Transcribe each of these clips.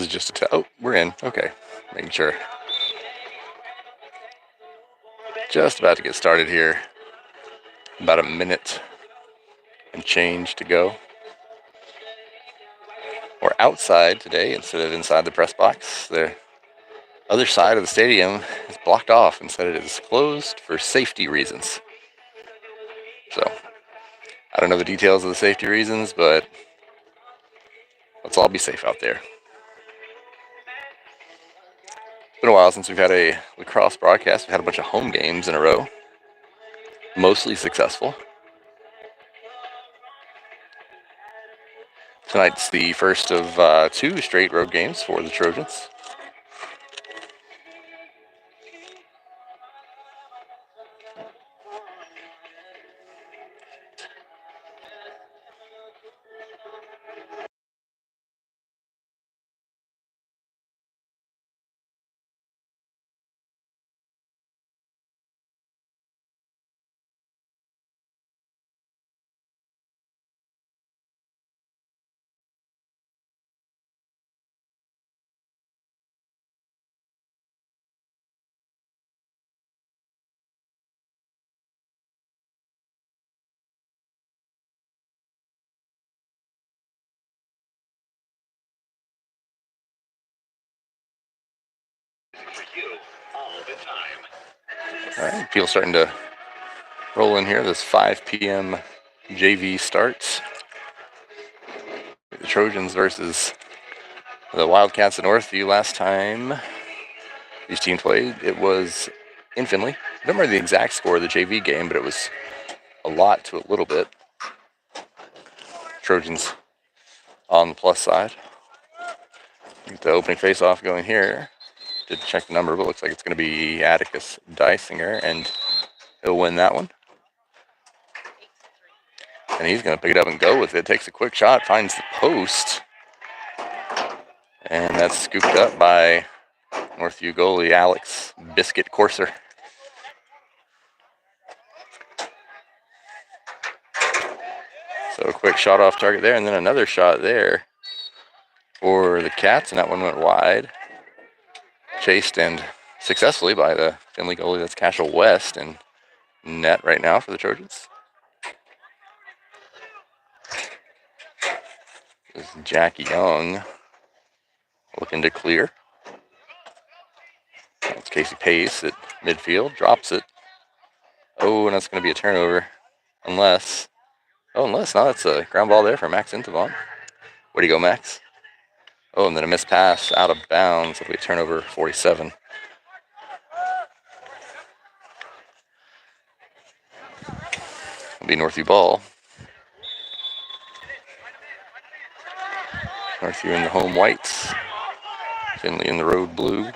is just a... Oh, we're in. Okay. Making sure. Just about to get started here. About a minute and change to go. We're outside today instead of inside the press box. The other side of the stadium is blocked off. Instead, it is closed for safety reasons. So, I don't know the details of the safety reasons, but let's all be safe out there. It's been a while since we've had a lacrosse broadcast. We've had a bunch of home games in a row, mostly successful. Tonight's the first of 2 straight road games for the Trojans. All right, people starting to roll in here. This 5 p.m. JV starts. The Trojans versus the Wildcats of Northview. Last time these teams played, it was in Findlay. I don't remember the exact score of the JV game, but it was a lot to a little bit. Trojans on the plus side. Get the opening face-off going here. Didn't check the number, but looks like it's going to be Atticus Dysinger, and he'll win that one. And he's going to pick it up and go with it. Takes a quick shot, finds the post. And that's scooped up by Northview goalie Alex Biscuit Courser. So a quick shot off target there, and then another shot there for the Cats, and that one went wide. Chased and successfully by the Findlay goalie. That's Cashel West, and net right now for the Trojans. This is Jack Young looking to clear. That's Casey Pace at midfield, drops it. Oh, and that's going to be a turnover. Unless no, that's a ground ball there for Max Intavon. Where'd he go, Max? Oh, and then a missed pass out of bounds. It'll be a turnover 47. It'll be Northview ball. Northview in the home whites. Findlay in the road blue.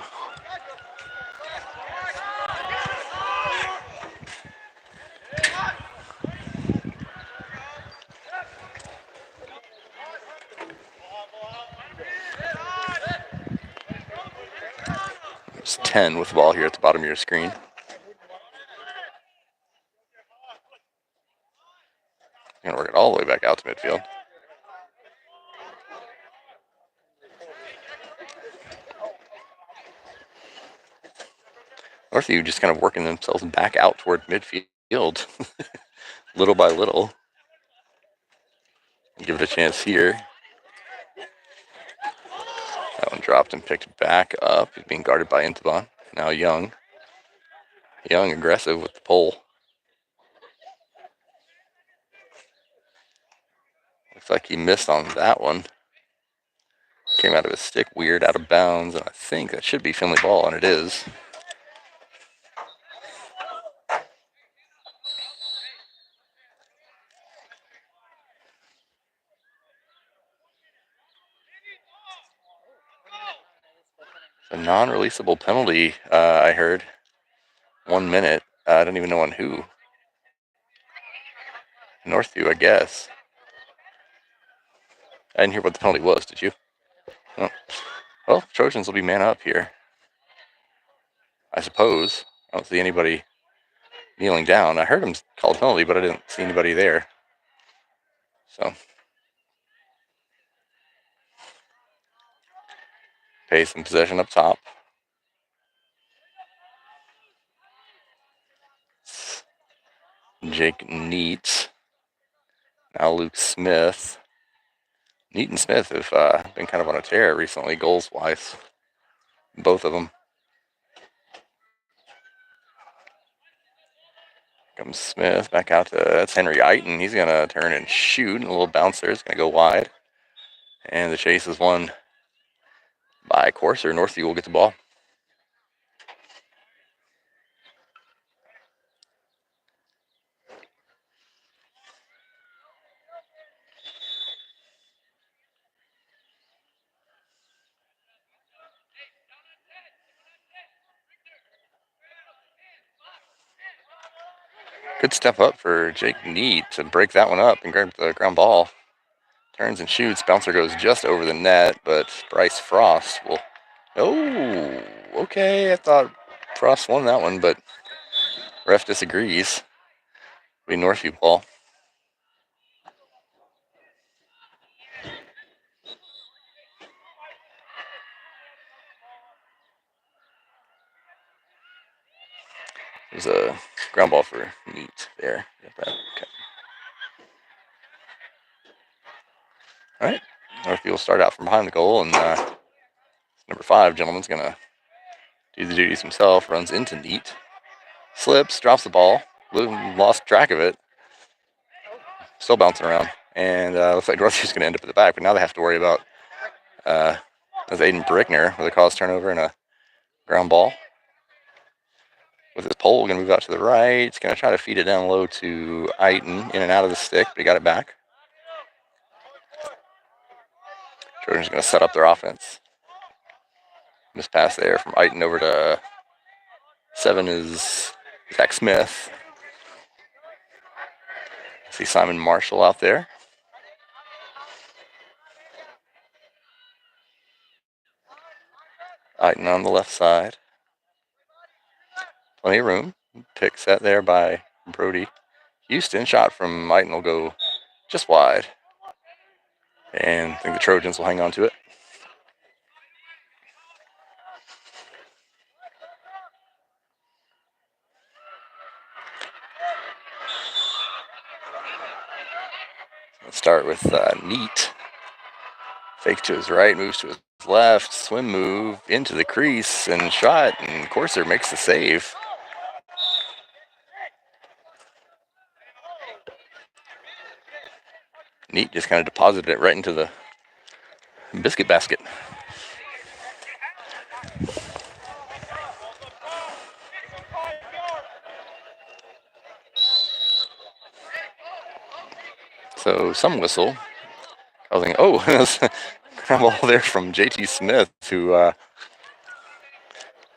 There's 10 with the ball here at the bottom of your screen. Going to work it all the way back out to midfield. Northview just kind of working themselves back out toward midfield little by little. Give it a chance here. That one dropped and picked back up. He's being guarded by Intavon. Now Young. Young aggressive with the pole. Looks like he missed on that one. Came out of his stick weird, out of bounds, and I think that should be Findlay ball, and it is. A non-releasable penalty, I heard. 1 minute. I don't even know on who. Northview, I guess. I didn't hear what the penalty was, did you? Oh. Well, Trojans will be man up here. I suppose. I don't see anybody kneeling down. I heard him call a penalty, but I didn't see anybody there. So. Pace and possession up top. Jake Neat. Now Luke Smith. Neat and Smith have been kind of on a tear recently, goals-wise. Both of them. Comes Smith back out to, that's Henry Eiton. He's going to turn and shoot. And a little bouncer is going to go wide. And the chase is won by Courser. Northview will get the ball. Good step up for Jake Neat to break that one up and grab the ground ball. Turns and shoots. Bouncer goes just over the net, but Bryce Frost will. Oh, okay. I thought Frost won that one, but ref disagrees. Be Northview ball. There's a ground ball for Neat there. Okay. All right. Northview will start out from behind the goal, and number 5, gentleman's going to do the duties himself. Runs into Neat. Slips, drops the ball. Lost track of it. Still bouncing around. And looks like Northview's going to end up at the back, but now they have to worry about that's Aiden Brickner with a cause turnover and a ground ball. With his pole, going to move out to the right. He's going to try to feed it down low to Eiton, in and out of the stick, but he got it back. Trojans going to set up their offense. Missed pass there from Eiton over to 7 is Zach Smith. See Simon Marshall out there. Eiton on the left side. Plenty of room. Pick set there by Brody Houston. Shot from Eiton will go just wide. And I think the Trojans will hang on to it. Let's start with Neat. Fake to his right, moves to his left, swim move into the crease and shot, and Courser makes the save. Neat just kind of deposited it right into the biscuit basket. So some whistle. I was thinking, ground ball there from JT Smith who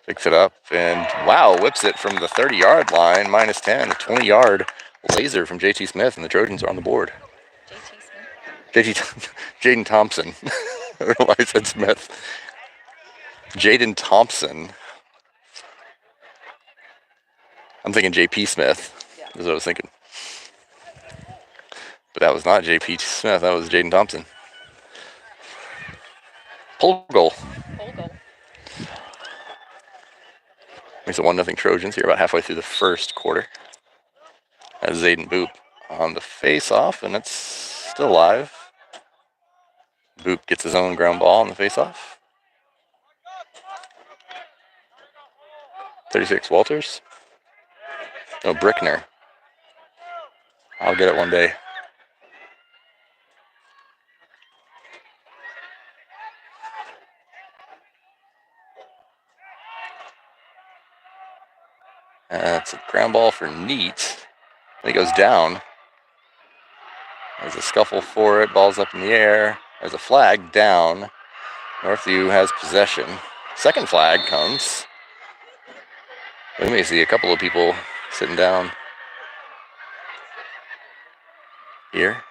picks it up and wow, whips it from the 30-yard line, -10, a 20-yard laser from JT Smith, and the Trojans are on the board. Jaden Thompson. I don't know why I said Smith. Jaden Thompson. I'm thinking JP Smith. Yeah. Is what I was thinking. But that was not JP Smith. That was Jaden Thompson. Pole goal. Makes it 1-0 Trojans here about halfway through the first quarter. As Zayden Boop on the face-off, and it's still alive. Boop gets his own ground ball on the face-off. 36 Walters. No, Brickner. I'll get it one day. It's a ground ball for Neat. And he goes down. There's a scuffle for it. Ball's up in the air. There's a flag down. Northview has possession. Second flag comes. We may see a couple of people sitting down here.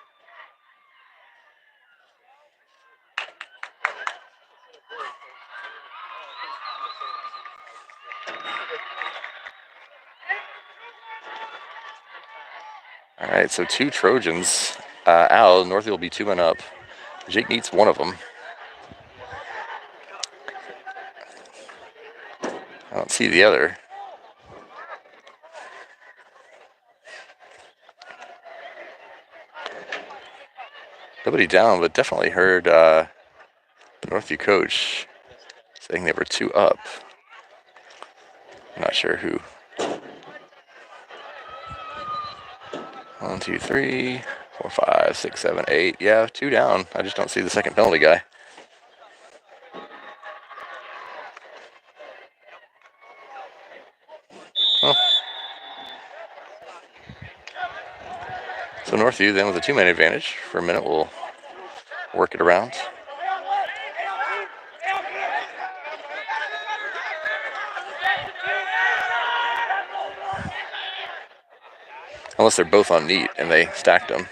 All right, so 2 Trojans out. Northview will be 2 men up. Jake Neat's one of them. I don't see the other. Nobody down, but definitely heard the Northview coach saying they were 2 up. I'm not sure who. 1, 2, 3, 4, 5, 6, 7, 8. Yeah, 2 down. I just don't see the second penalty guy. Oh. So Northview then with a 2-man advantage. For a minute, we'll work it around. Unless they're both on neat and they stacked them.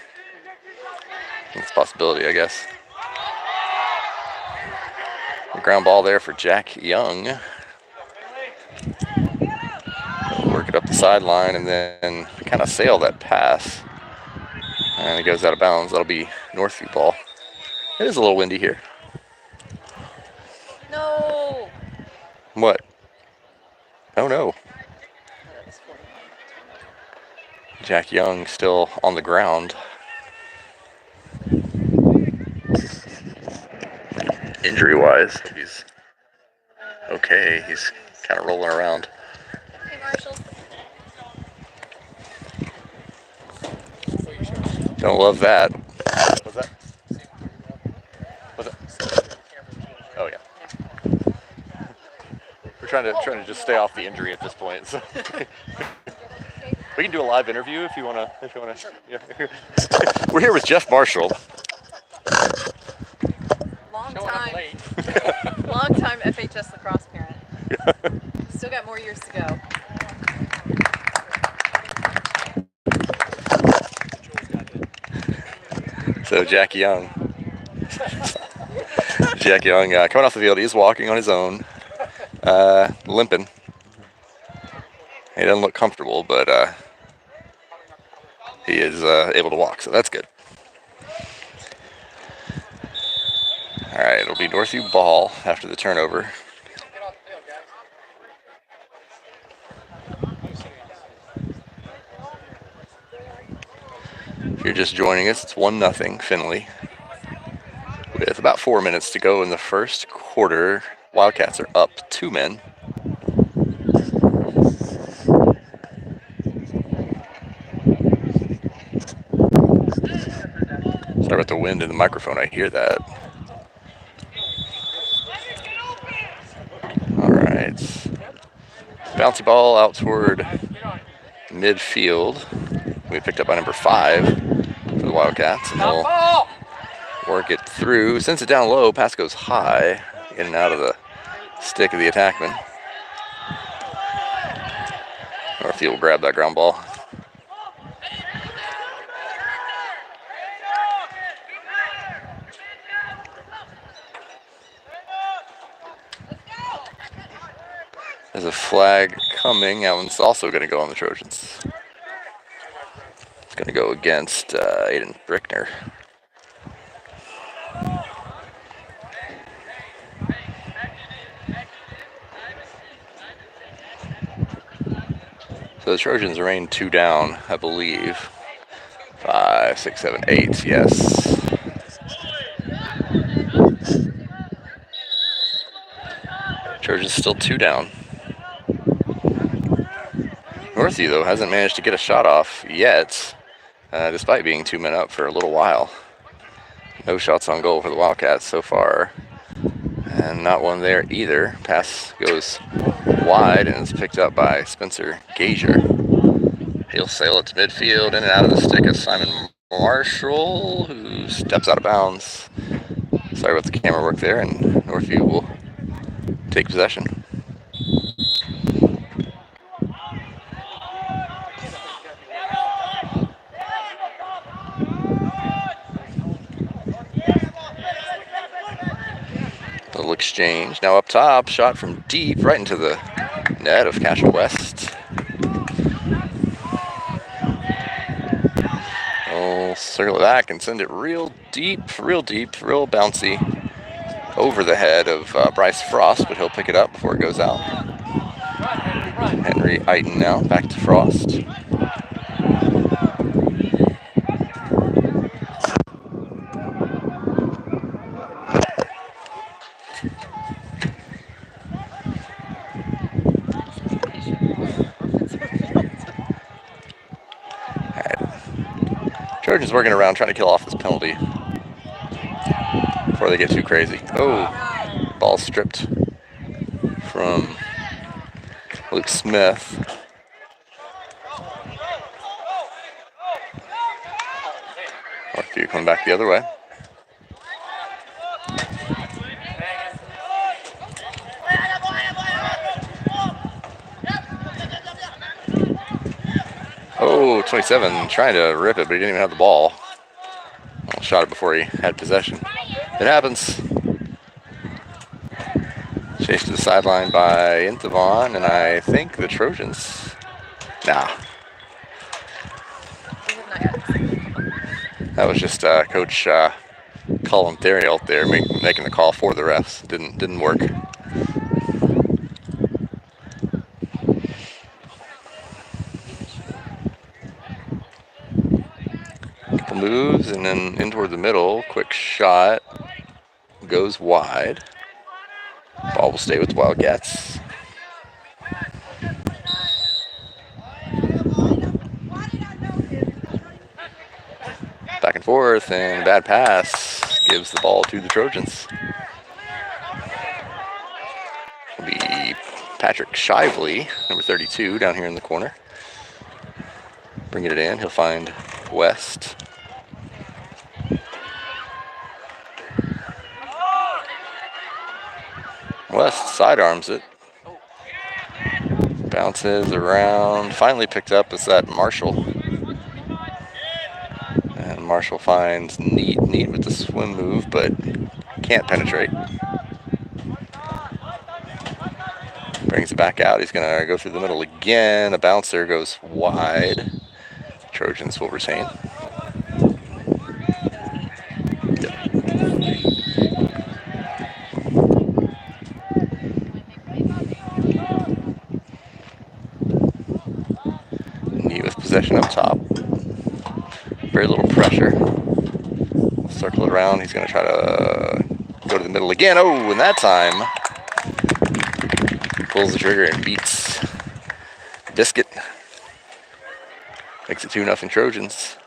That's a possibility, I guess. The ground ball there for Jack Young. Work it up the sideline and then kind of sail that pass. And it goes out of bounds. That'll be Northview ball. It is a little windy here. No. What? Oh no. Jack Young still on the ground. Injury-wise, he's okay. He's kind of rolling around. Hey, Marshall. Don't love that. What's that? What's that? Oh yeah. We're trying to just stay off the injury at this point. So. We can do a live interview if you wanna. Sure. Yeah. We're here with Jeff Marshall. Long time FHS lacrosse parent. Still got more years to go. So Jack Young. Coming off the field, he's walking on his own, limping. He doesn't look comfortable, but he is able to walk, so that's good. All right, it'll be Northview ball after the turnover. If you're just joining us, it's 1-0 Findlay. With about 4 minutes to go in the first quarter, Wildcats are up 2 men. Sorry about the wind in the microphone, I hear that. All right. Bouncy ball out toward midfield. We picked up by number 5 for the Wildcats, and they'll work it through. Sends it down low, pass goes high, in and out of the stick of the attackman. Northview will grab that ground ball. There's a flag coming. That one's also going to go on the Trojans. It's going to go against Aiden Brickner. So the Trojans remain 2 down, I believe. 5, 6, 7, 8, yes. Trojans still 2 down. Northview, though, hasn't managed to get a shot off yet, despite being 2 men up for a little while. No shots on goal for the Wildcats so far. And not one there either. Pass goes wide and is picked up by Spencer Gazier. He'll sail it to midfield, in and out of the stick of Simon Marshall, who steps out of bounds. Sorry about the camera work there, and Northview will take possession. Little exchange. Now up top, shot from deep, right into the net of Cashel West. We'll circle it back and send it real deep, real bouncy over the head of Bryce Frost, but he'll pick it up before it goes out. Henry Eiton now, back to Frost. Trojans working around trying to kill off this penalty before they get too crazy. Oh, ball stripped from Luke Smith. Northview coming back the other way. Oh, 27 trying to rip it, but he didn't even have the ball. Well, shot it before he had possession. It happens. Chased to the sideline by Inthavon, and I think the Trojans. Nah. That was just Coach Colin Theory out there making the call for the refs. Didn't work. Couple moves and then in toward the middle. Quick shot. Goes wide. Ball will stay with the Wildcats. Back and forth, and a bad pass gives the ball to the Trojans. It'll be Patrick Shively, number 32, down here in the corner. Bringing it in, he'll find West. West sidearms it. Bounces around, finally picked up is that Marshall. And Marshall finds Neat with the swim move, but can't penetrate. Brings it back out. He's going to go through the middle again. A bouncer goes wide. Trojans will retain. Neat with possession up top. Very little pressure. Circle it around. He's going to try to go to the middle again. Oh, and that time pulls the trigger and beats Biscuit. Makes it 2-0 Trojans.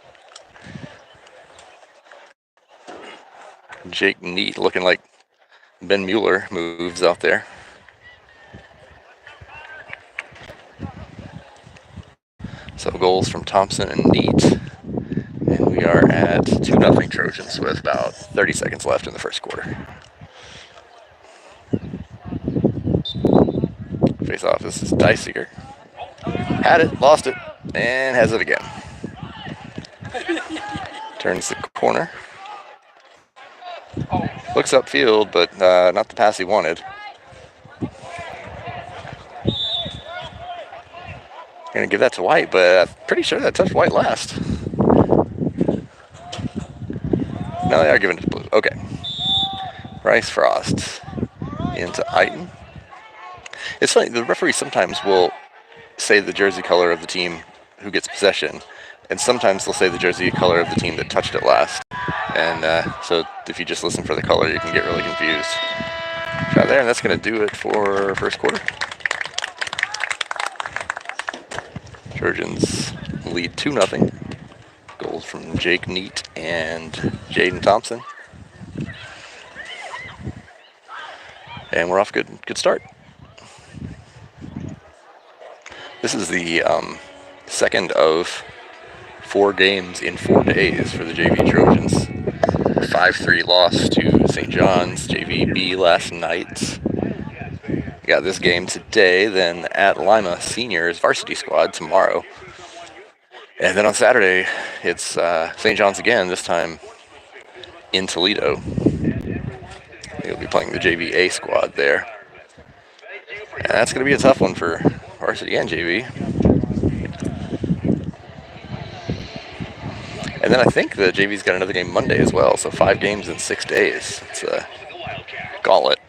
Jake Neat looking like Ben Mueller moves out there. So goals from Thompson and Neat. And we are at 2-0 Trojans with about 30 seconds left in the first quarter. Face off, this is Dysiger. Had it, lost it, and has it again. Turns the corner. Looks upfield, but not the pass he wanted. Gonna give that to White, but I'm pretty sure that touched White last. No, they are giving it to Blue. Okay. Bryce Frost into Eiton. It's funny, the referee sometimes will say the jersey color of the team who gets possession, and sometimes they'll say the jersey color of the team that touched it last. And so if you just listen for the color, you can get really confused. Try there, and that's going to do it for first quarter. Trojans lead 2-0. Goals from Jake Neat and Jaden Thompson. And we're off good start. This is the second of 4 games in 4 days for the JV Trojans. 5-3 loss to St. John's JVB last night. We got this game today, then at Lima Seniors varsity squad tomorrow. And then on Saturday, it's St. John's again, this time in Toledo. We'll be playing the JVA squad there. And that's going to be a tough one for varsity and JV. And then I think the JV's got another game Monday as well, so 5 games in 6 days. It's a gauntlet.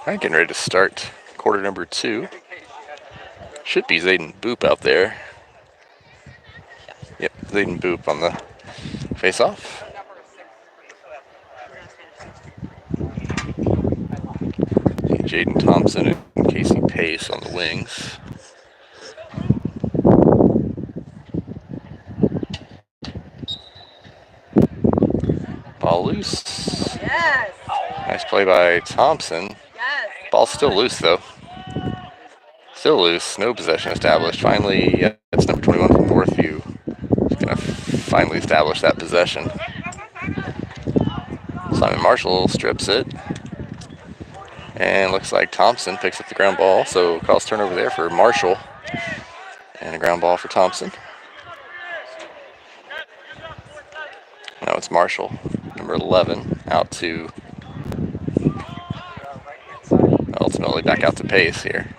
All right, getting ready to start quarter number 2. Should be Zayden Boop out there. Yep, Zayden Boop on the face-off. Jaden Thompson and Casey Pace on the wings. Ball loose. Yes. Nice play by Thompson. Yes. Ball's still loose though. Still loose. No possession established. Finally, it's number 21 from Northview. He's gonna finally establish that possession. Simon Marshall strips it. And looks like Thompson picks up the ground ball. So calls turnover there for Marshall. And a ground ball for Thompson. Now it's Marshall, number 11, out to, ultimately back out to Pace here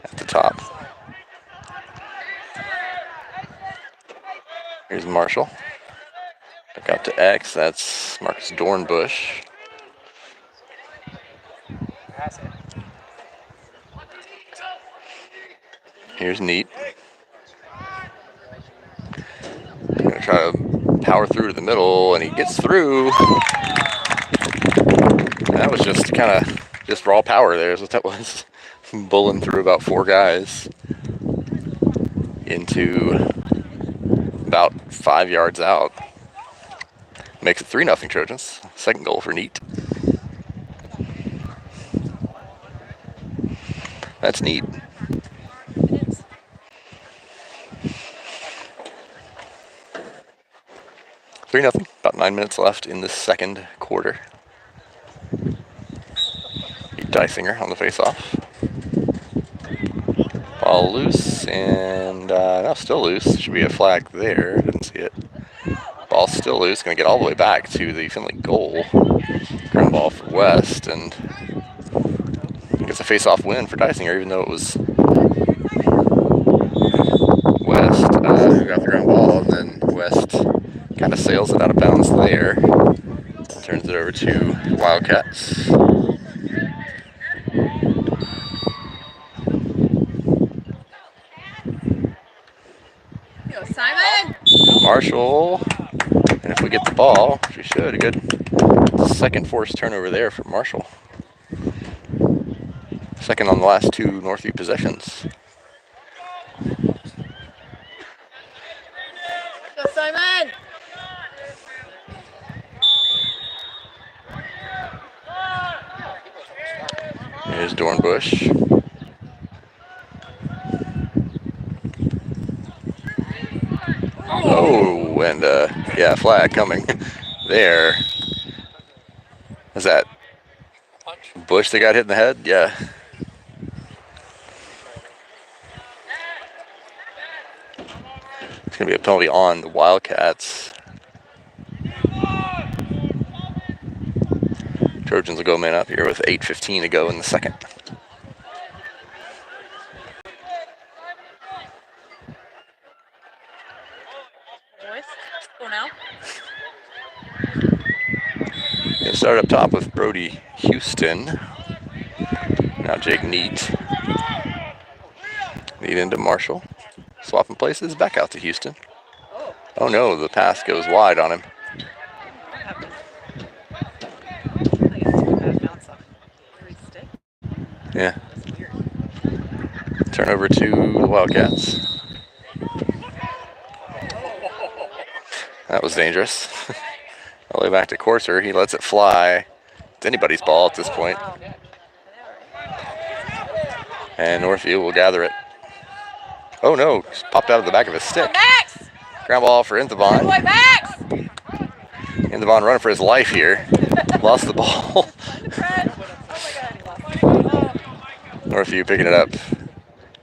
at the top. Here's Marshall. Back out to X, that's Marcus Dornbush. Here's Neat. Gonna try to power through to the middle, and he gets through. And that was just kind of just raw power there is what that was. Bulling through about 4 guys into about 5 yards out. Makes it 3-0 Trojans. Second goal for Neat. That's neat. It is. 3-0. About 9 minutes left in the second quarter. Dysinger on the face-off. Ball loose, and no, still loose. Should be a flag there. Didn't see it. Ball still loose. Going to get all the way back to the Finley goal. Ground ball for West, and gets a face-off win for Dysinger, even though it was West who got the ground ball, and then West kind of sails it out of bounds there. Turns it over to Wildcats. Go, Simon! Marshall, and if we get the ball, which we should, a good second forced turnover there for Marshall. Second on the last 2 Northview possessions. Go, Simon! Here's Dornbush. Oh, and yeah, flag coming there. Is that Bush that got hit in the head? Yeah. It's going to be a penalty on the Wildcats. Trojans will go man up here with 8:15 to go in the second. Boys, go now. Gonna start up top with Brody Houston. Now Jake Neat. Neat into Marshall. Swapping places, back out to Houston. Oh no, the pass goes wide on him. Yeah. Turnover to the Wildcats. That was dangerous. All the way back to Courser. He lets it fly. It's anybody's ball at this point. And Northview will gather it. Oh no, just popped out of the back of his stick. Ground ball for Inthavon. Inthavon running for his life here. Lost the ball. Northview picking it up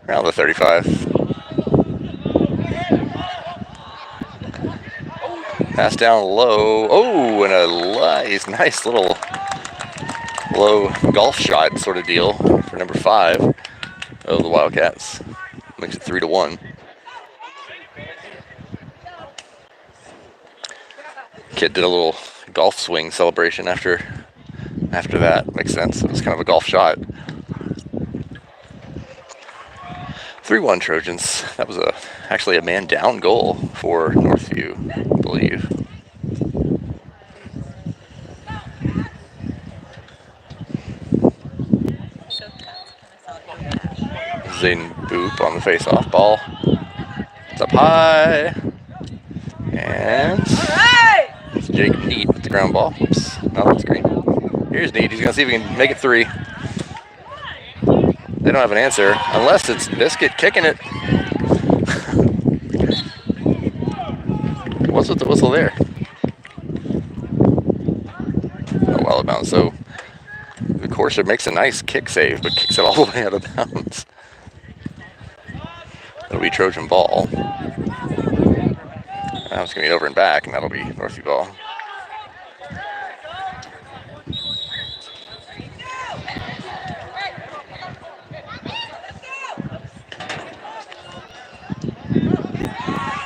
around the 35. Pass down low. Oh, and a nice little low golf shot sort of deal for number 5 of the Wildcats. Makes it 3-1. Kid did a little golf swing celebration after after that. Makes sense. It was kind of a golf shot. 3-1 Trojans. That was actually a man down goal for Northview, I believe. Zane Boop on the face-off ball. It's up high. And it's Jake Neat with the ground ball. Oops, not on the screen. Here's Neat. He's going to see if he can make it 3. They don't have an answer, unless it's Biscuit kicking it. What's with the whistle there? Oh, well, it bounced. So the courser makes a nice kick save, but kicks it all the way out of bounds. It'll be Trojan ball. Now it's going to be over and back, and that'll be Northview ball.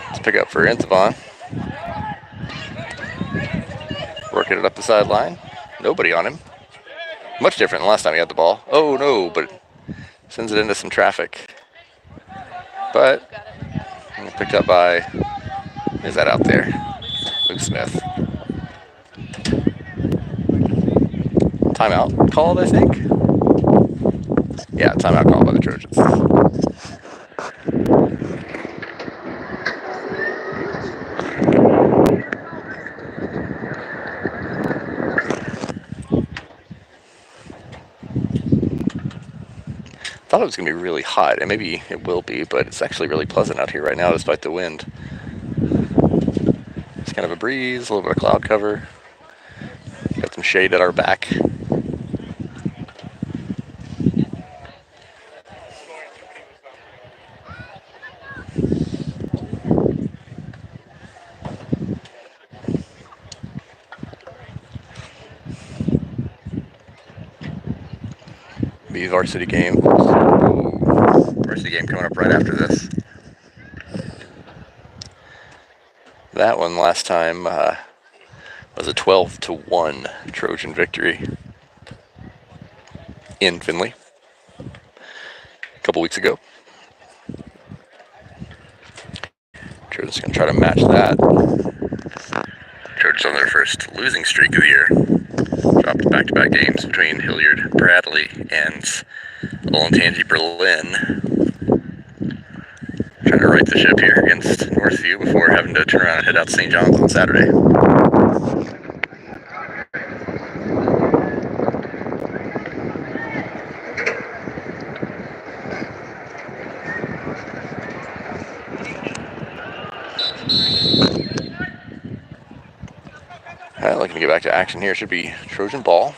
Let's pick up for Intavon. Working it up the sideline. Nobody on him. Much different than last time he had the ball. Oh no, but sends it into some traffic. But picked up by, is that out there? Luke Smith. Timeout called, I think. Yeah, timeout called by the Trojans. Thought it was going to be really hot, and maybe it will be, but it's actually really pleasant out here right now despite the wind. It's kind of a breeze, a little bit of cloud cover. Got some shade at our back. Varsity game. Ooh, varsity game coming up right after this. That one last time was a 12-1 Trojan victory in Findlay a couple weeks ago. Trojans going to try to match that. Trojans on their first losing streak of the year. Dropped back-to-back games between Hilliard Bradley and Olentangy Berlin. Trying to right the ship here against Northview before having to turn around and head out to St. John's on Saturday. Looking to get back to action here. Should be Trojan ball.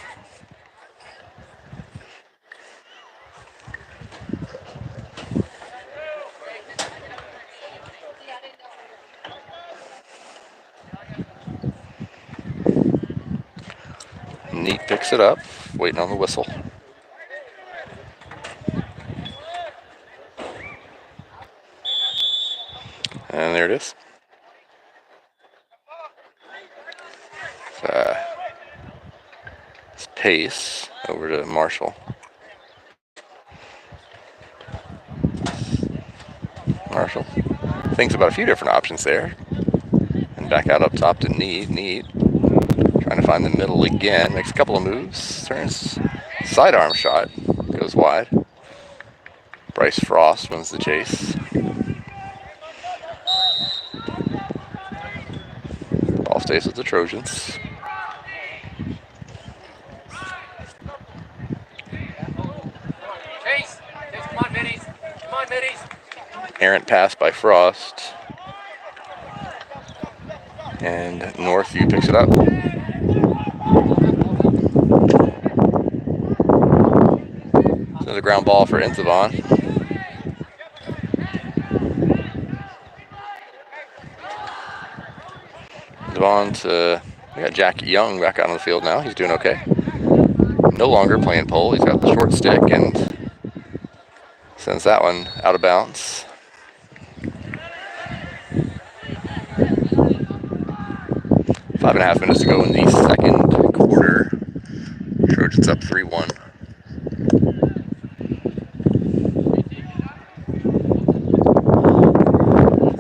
Neat picks it up, waiting on the whistle. And there it is. It's Pace over to Marshall. Marshall thinks about a few different options there. And back out up top to Neat. Neat trying to find the middle again. Makes a couple of moves. Turns sidearm shot. Goes wide. Bryce Frost wins the chase. Ball stays with the Trojans. Errant pass by Frost. And Northview picks it up. So the ground ball for Intavon. Intavon to, we got Jack Young back out on the field now. He's doing okay. No longer playing pole. He's got the short stick and sends that one out of bounds. Five and a half minutes to go in the second quarter. Trojans up 3-1.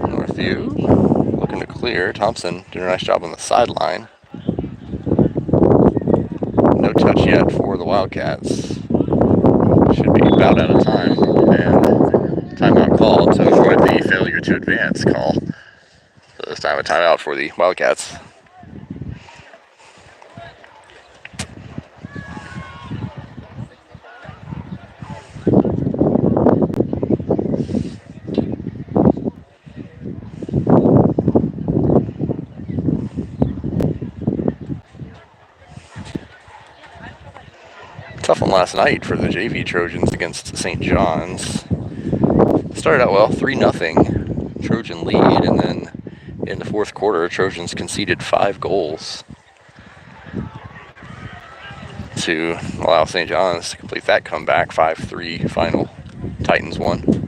Northview looking to clear. Thompson doing a nice job on the sideline. No touch yet for the Wildcats. Should be about out of time. And timeout called to avoid the failure to advance call. So this time a timeout for the Wildcats. Tough one last night for the JV Trojans against St. John's. Started out well, 3-0 Trojan lead, and then in the fourth quarter, Trojans conceded 5 goals to allow St. John's to complete that comeback. 5-3 final. Titans won.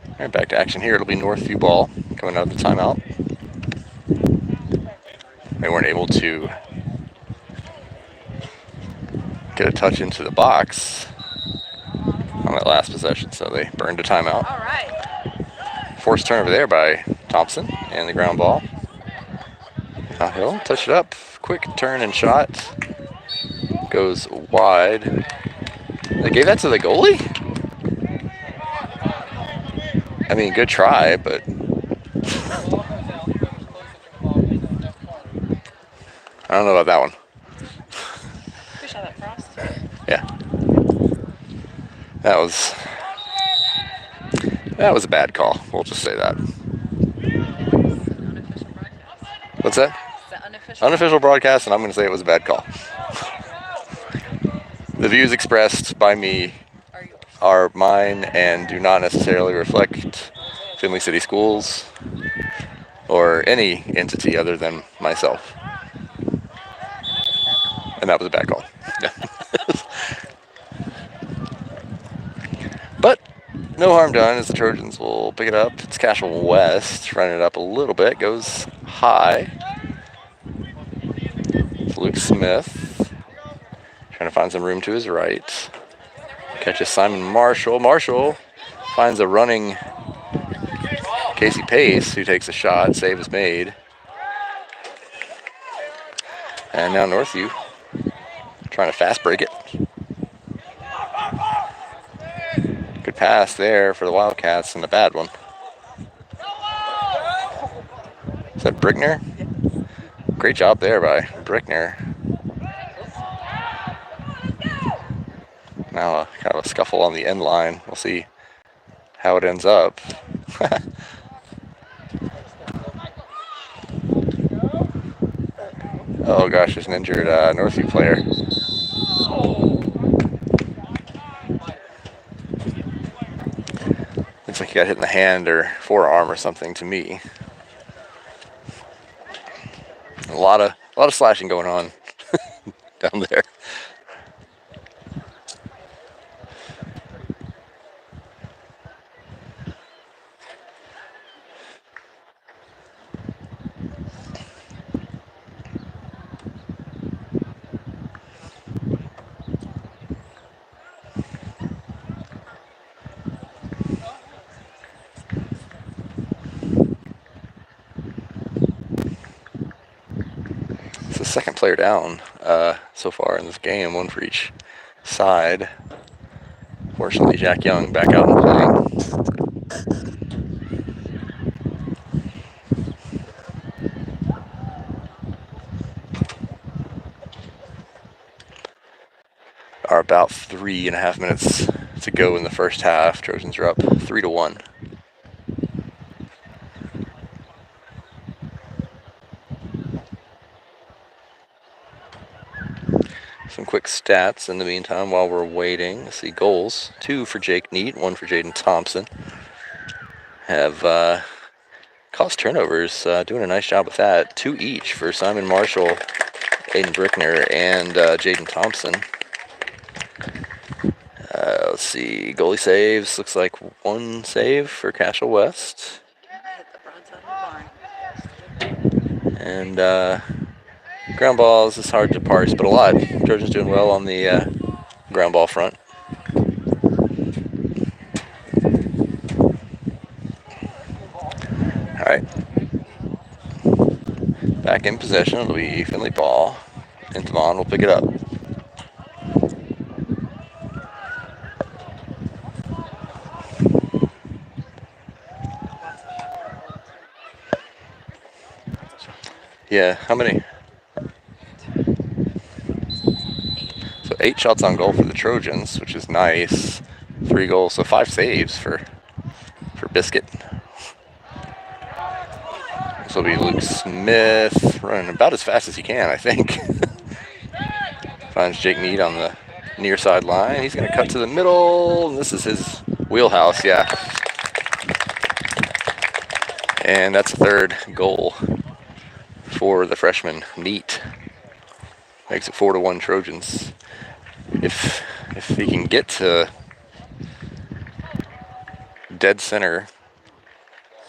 All right, back to action here. It'll be Northview ball coming out of the timeout. They weren't able to get a touch into the box on that last possession, so they burned a timeout. All right. Forced turnover there by Thompson and the ground ball. He'll touch it up. Quick turn and shot. Goes wide. They gave that to the goalie? I mean, good try, but I don't know about that one. Good shot at Frost. Yeah. That was a bad call. We'll just say that. Unofficial broadcast. What's that? It's the unofficial. Unofficial broadcast, and I'm going to say it was a bad call. The views expressed by me are mine and do not necessarily reflect Findlay City Schools or any entity other than myself. And that was a bad call. Yeah. But no harm done as the Trojans will pick it up. It's Cashel West running it up a little bit. Goes high. It's Luke Smith trying to find some room to his right. Catches Simon Marshall. Marshall finds a running Casey Pace, who takes a shot. Save is made. And now Northview trying to fast break it. Good pass there for the Wildcats and a bad one. Is that Brickner? Great job there by Brickner. Now kind of a scuffle on the end line. We'll see how it ends up. Oh gosh, there's an injured Northview player. Looks like he got hit in the hand or forearm or something to me. A lot of slashing going on down there. Second player down so far in this game, one for each side. Fortunately, Jack Young back out and playing. Are about 3.5 minutes to go in the first half. Trojans are up 3-1. Some quick stats in the meantime while we're waiting. Let's see, goals. 2 for Jake Neat, 1 for Jaden Thompson. Have caused turnovers, doing a nice job with that. 2 each for Simon Marshall, Aiden Brickner, and Jaden Thompson. Let's see, goalie saves. Looks like 1 save for Cashel West. And ground balls is hard to parse, but a lot. Trojans doing well on the ground ball front. All right. Back in possession. It'll be Finley ball. And Devon will pick it up. Yeah, how many? So 8 shots on goal for the Trojans, which is nice. 3 goals, so 5 saves for Biscuit. This will be Luke Smith running about as fast as he can, I think. Finds Jake Mead on the near side line. He's going to cut to the middle, and this is his wheelhouse, yeah. And that's a 3rd goal for the freshman, Neat. Makes it 4-1 Trojans. If he can get to dead center,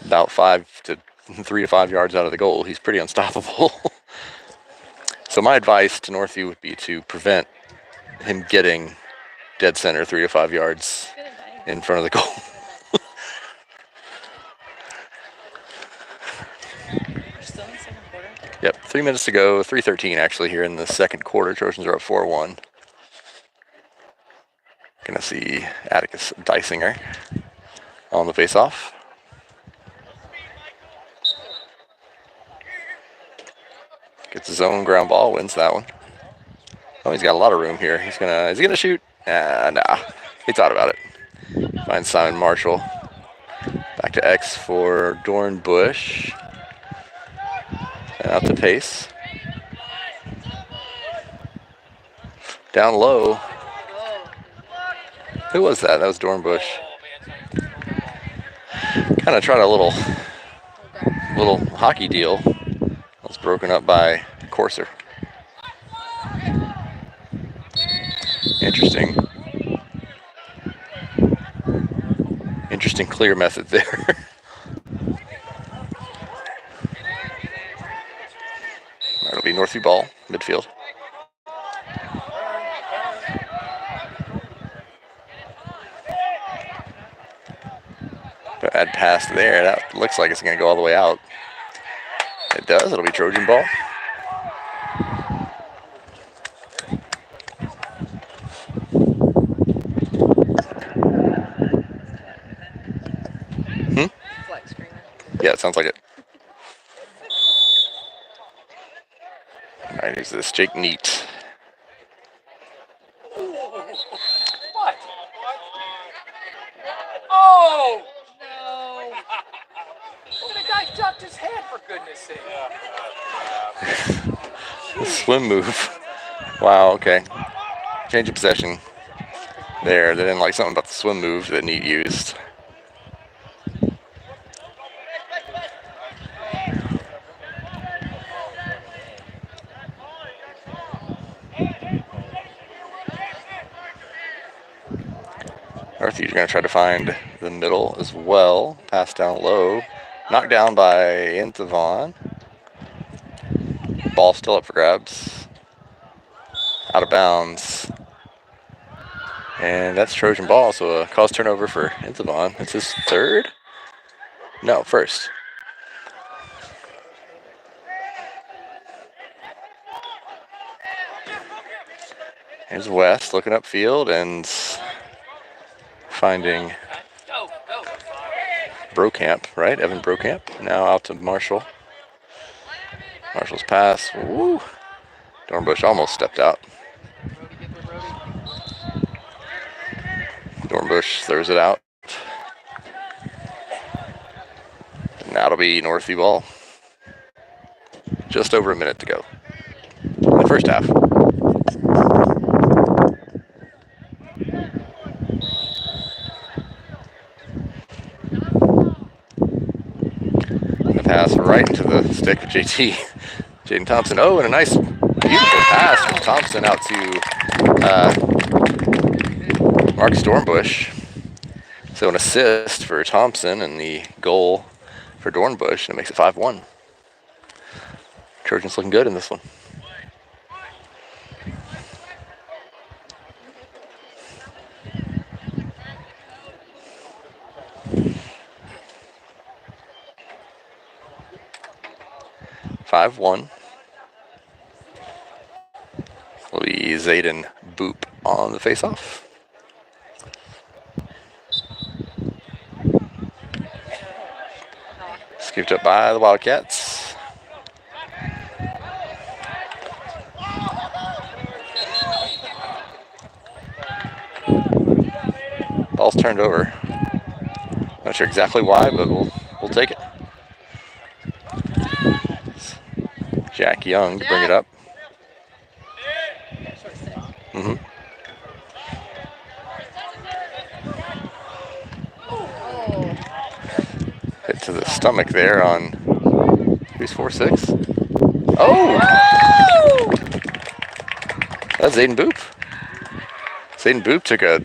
about 3 to 5 yards out of the goal, he's pretty unstoppable. So my advice to Northview would be to prevent him getting dead center 3 to 5 yards in front of the goal. Yep, 3 minutes to go, 3:13 actually here in the second quarter. Trojans are up 4-1. Gonna see Atticus Dysinger on the faceoff. Gets his own ground ball, wins that one. Oh, he's got a lot of room here. Is he gonna shoot? Nah, he thought about it. Finds Simon Marshall. Back to X for Dornbush. And out to Pace. Down low. Who was that? That was Dornbush. Kind of tried a little hockey deal. It was broken up by Corser. Interesting clear method there. That'll be Northview ball, midfield. Bad pass there. That looks like it's going to go all the way out. It does. It'll be Trojan ball. Yeah, it sounds like it. All right, here's this Jake Neat. What? Oh! No! Well, the guy ducked his head, for goodness sake. Swim move. Wow, okay. Change of possession. There, they didn't like something about the swim move that Neat used. Northview's going to try to find the middle as well. Pass down low. Knocked down by Inthavon. Ball still up for grabs. Out of bounds. And that's Trojan ball, so a cause turnover for Inthavon. It's his 3rd? No, 1st. Here's West looking upfield and finding Brokamp, right? Evan Brokamp. Now out to Marshall. Marshall's pass. Woo! Dornbush almost stepped out. Dornbush Dornbush throws it out. And that'll be Northview ball. Just over a minute to go in the first half. The pass right into the stick of JT. Jaden Thompson. Oh, and a nice, beautiful pass from Thompson out to Marcus Dornbush. So an assist for Thompson and the goal for Dornbush, and it makes it 5-1. Trojans looking good in this one. Will be Zayden Boop on the faceoff. Scooped up by the Wildcats. Ball's turned over. Not sure exactly why, but we'll take it. Jack Young to bring it up. Hit to the stomach there on who's 4'6". Oh! That's Zayden Boop. Zayden Boop took a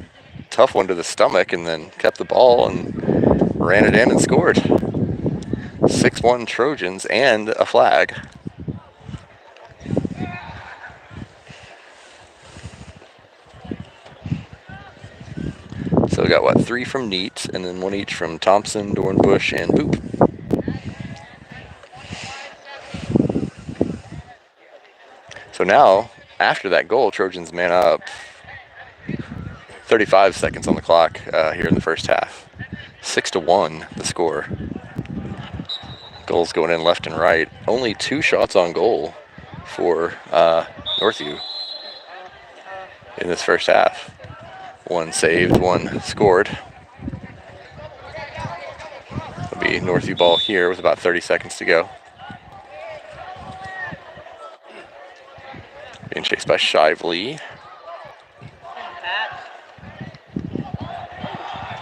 tough one to the stomach and then kept the ball and ran it in and scored. 6-1 Trojans and a flag. So we got, what, 3 from Neat, and then 1 each from Thompson, Dornbush, and Boop. So now, after that goal, Trojans man up. 35 seconds on the clock here in the first half. 6-1 the score. Goals going in left and right. Only 2 shots on goal for Northview in this first half. 1 saved, 1 scored. It'll be Northview ball here with about 30 seconds to go. Being chased by Shively.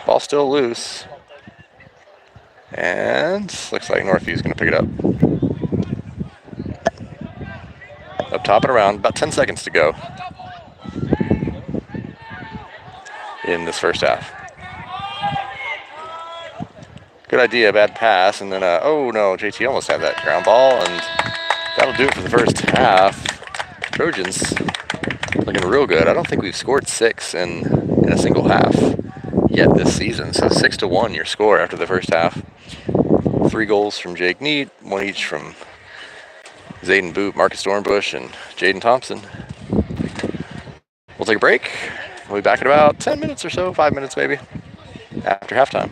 Ball still loose. And looks like Northview's going to pick it up. Up top and around, about 10 seconds to go in this first half. Good idea, bad pass, and then, oh no, JT almost had that ground ball, and that'll do it for the first half. Trojans looking real good. I don't think we've scored 6 in a single half yet this season, so 6-1 your score after the first half. 3 goals from Jake Neat, 1 each from Zayden Boop, Marcus Dornbush, and Jaden Thompson. We'll take a break. We'll be back in about 10 minutes or so, 5 minutes maybe, after halftime.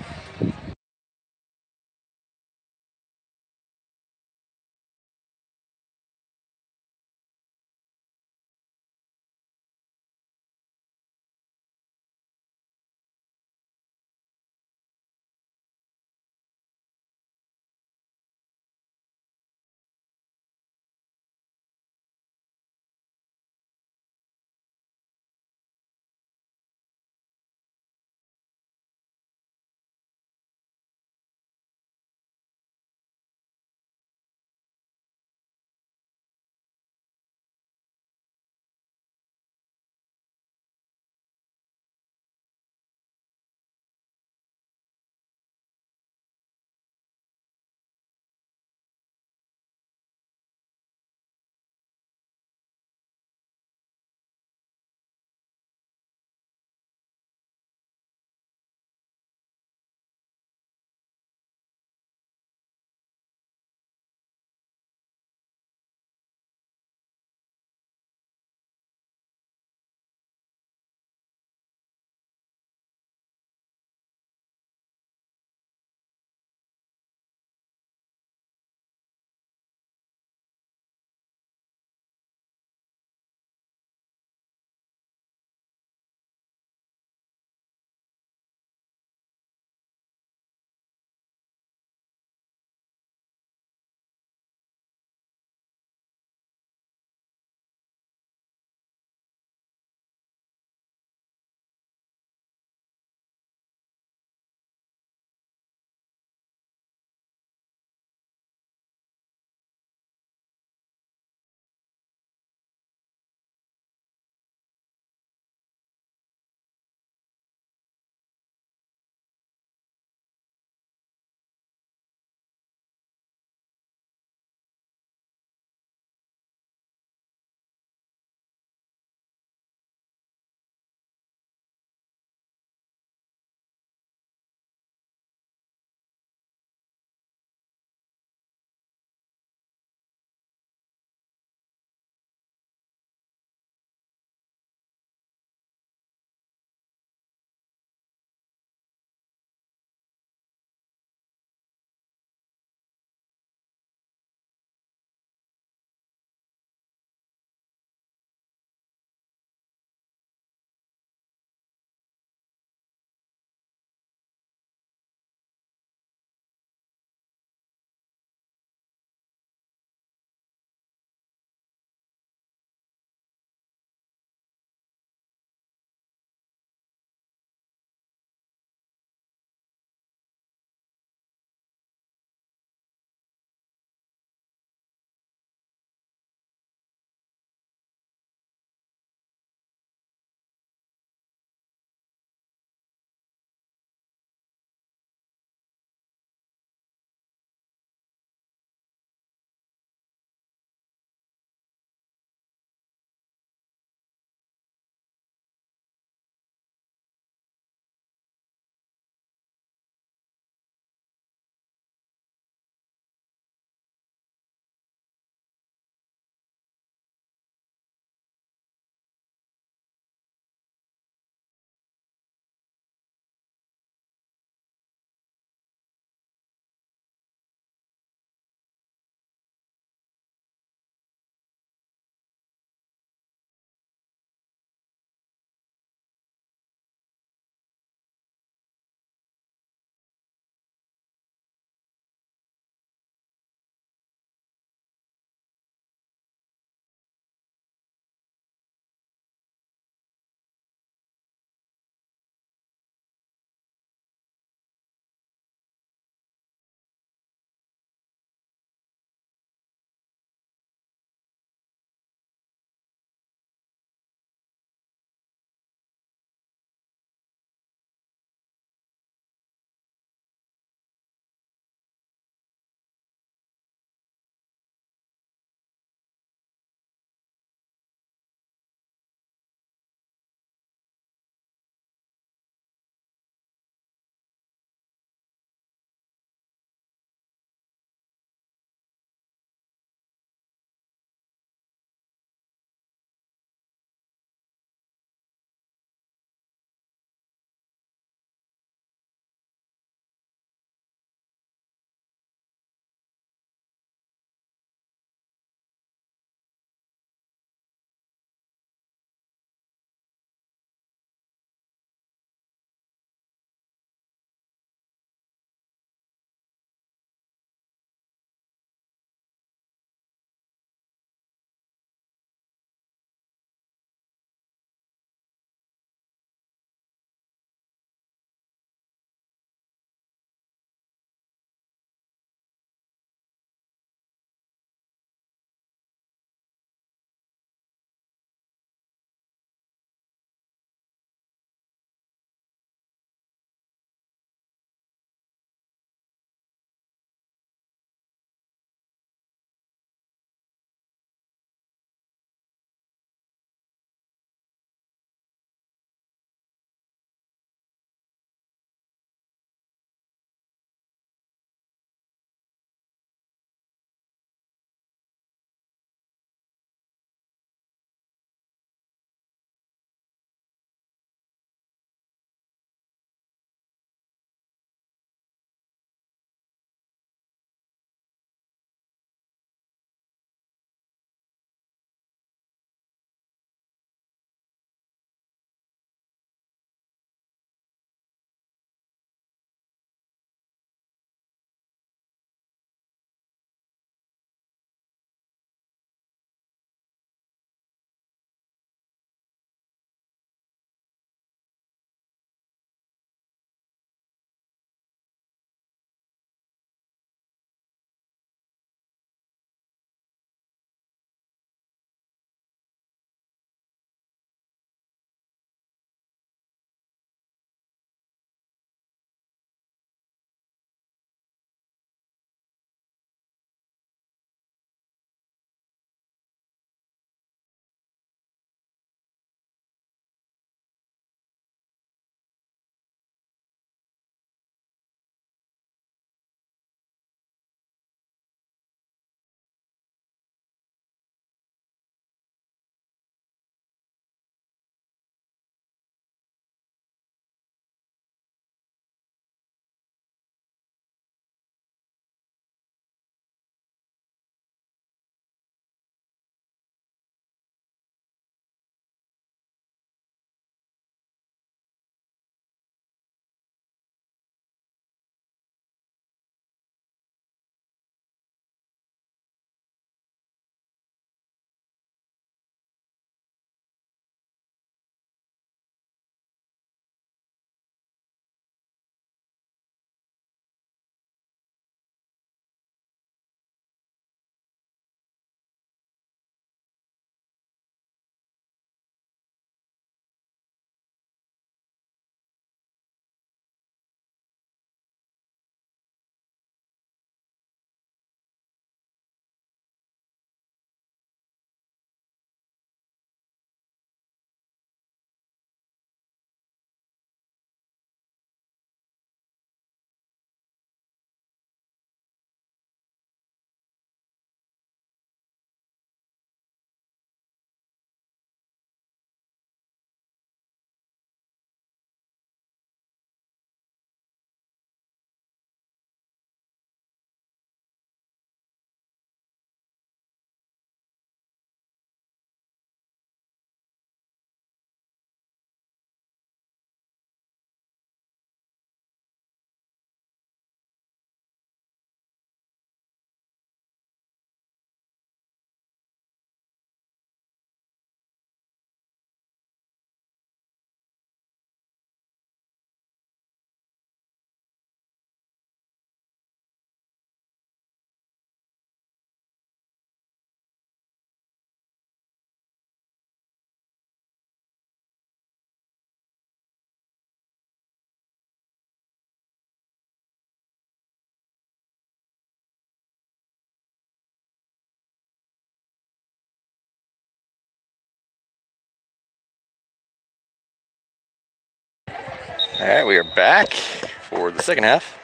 All right, we are back for the second half.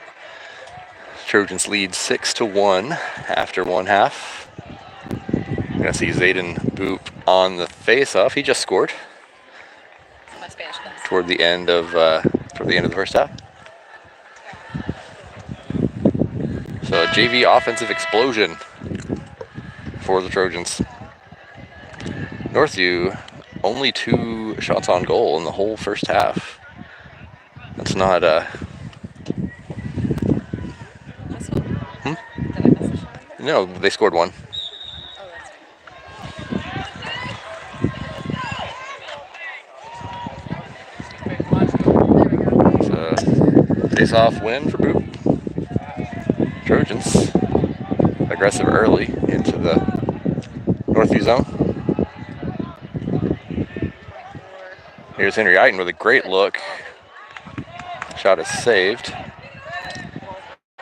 Trojans lead 6-1 after one half. We're gonna see Zayden Boop on the face-off. He just scored My Spanish class. toward the end of the first half. So a JV offensive explosion for the Trojans. Northview only 2 shots on goal in the whole first half. That's not This one? Did I miss a shot? no, they scored one. Oh, that's right. There we go. It's a face-off win for Boop. Trojans aggressive early into the Northview zone. Here's Henry Eiten with a great look. Shot is saved.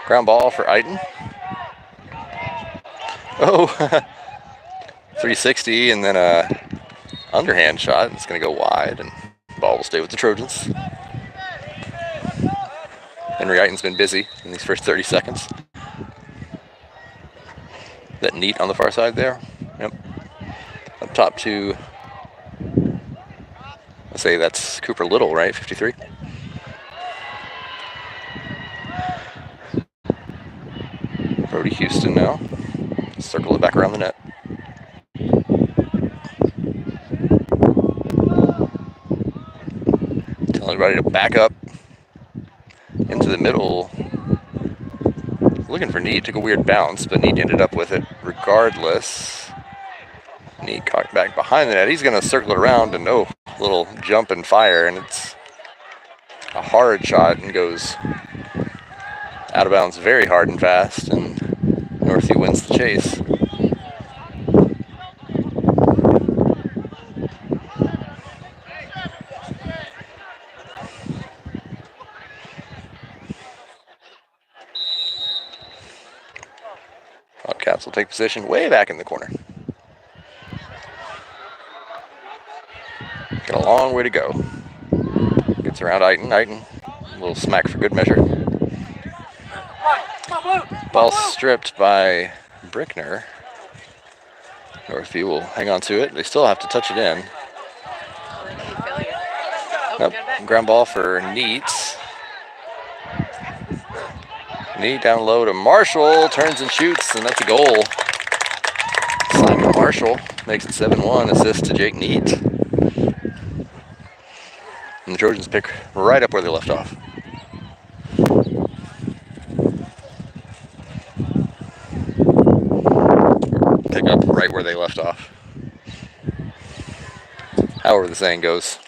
Ground ball for Eiten. Oh, 360 and then a underhand shot. It's going to go wide and the ball will stay with the Trojans. Henry Eiten's been busy in these first 30 seconds. That neat on the far side there. Yep. Up top to, I'll say that's Cooper Little, right? 53. Brody Houston now. Circle it back around the net. Tell everybody to back up into the middle. Looking for Need, took a weird bounce, but Need ended up with it regardless. Need caught back behind the net. He's going to circle it around and little jump and fire, and it's a hard shot and goes out of bounds very hard and fast, and Northview wins the chase. Bobcats will take position way back in the corner. Got a long way to go. Gets around Eiten. Eiten, a little smack for good measure. Ball stripped by Brickner. Northview will hang on to it. They still have to touch it in. Nope. Ground ball for Neat. Neat down low to Marshall. Turns and shoots, and that's a goal. Simon Marshall makes it 7-1. Assist to Jake Neat. And the Trojans pick right up where they left off. Pick up right where they left off. However the saying goes.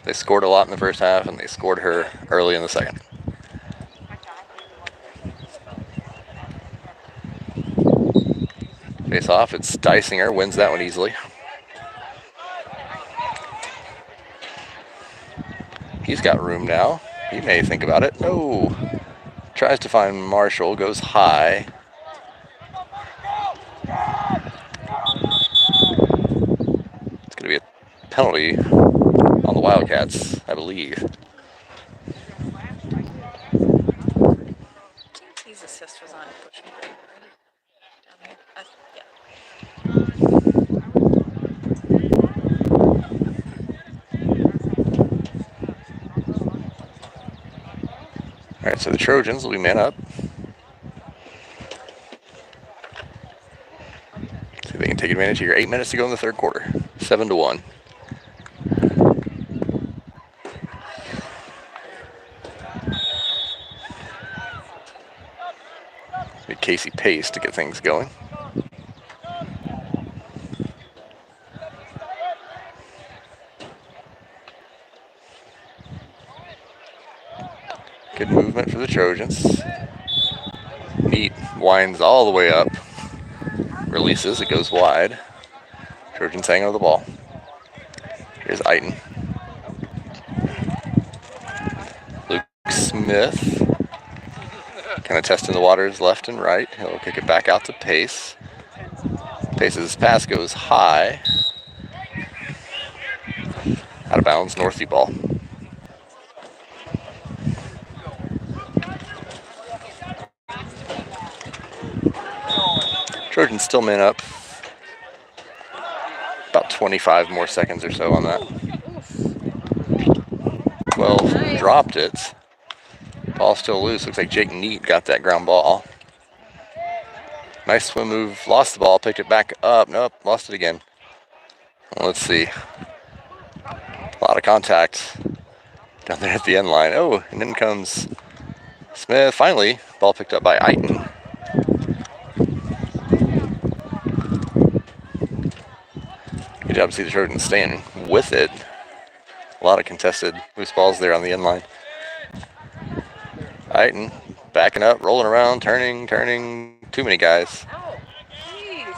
They scored a lot in the first half, and they scored her early in the second. Face off, it's Dysinger, wins that one easily. He's got room now. He may think about it. No. Tries to find Marshall, goes high. It's going to be a penalty on the Wildcats, I believe. His assist was on push me down here. Yeah. All right, so the Trojans will be man up. See if they can take advantage of your 8 minutes to go in the third quarter. 7-1. Need Casey Pace to get things going. Good movement for the Trojans. Neat winds all the way up. Releases, it goes wide. Trojans hang on the ball. Here's Eiten. Luke Smith. Kind of testing the waters left and right. He'll kick it back out to Pace. Pace's pass goes high. Out Out of bounds, Northview ball. Trojans still man up. About 25 more seconds or so on that. 12 Nice. dropped it. Ball still loose. Looks like Jake Neat got that ground ball. Nice swim move. Lost the ball. Picked it back up. Nope. Lost it again. Well, let's see. A lot of contact down there at the end line. Oh, and then comes Smith. Finally, ball picked up by Eiton. Good job to see the Trojans staying with it. A lot of contested loose balls there on the end line. Eiton backing up, rolling around, turning. Too many guys. Ow. Jeez.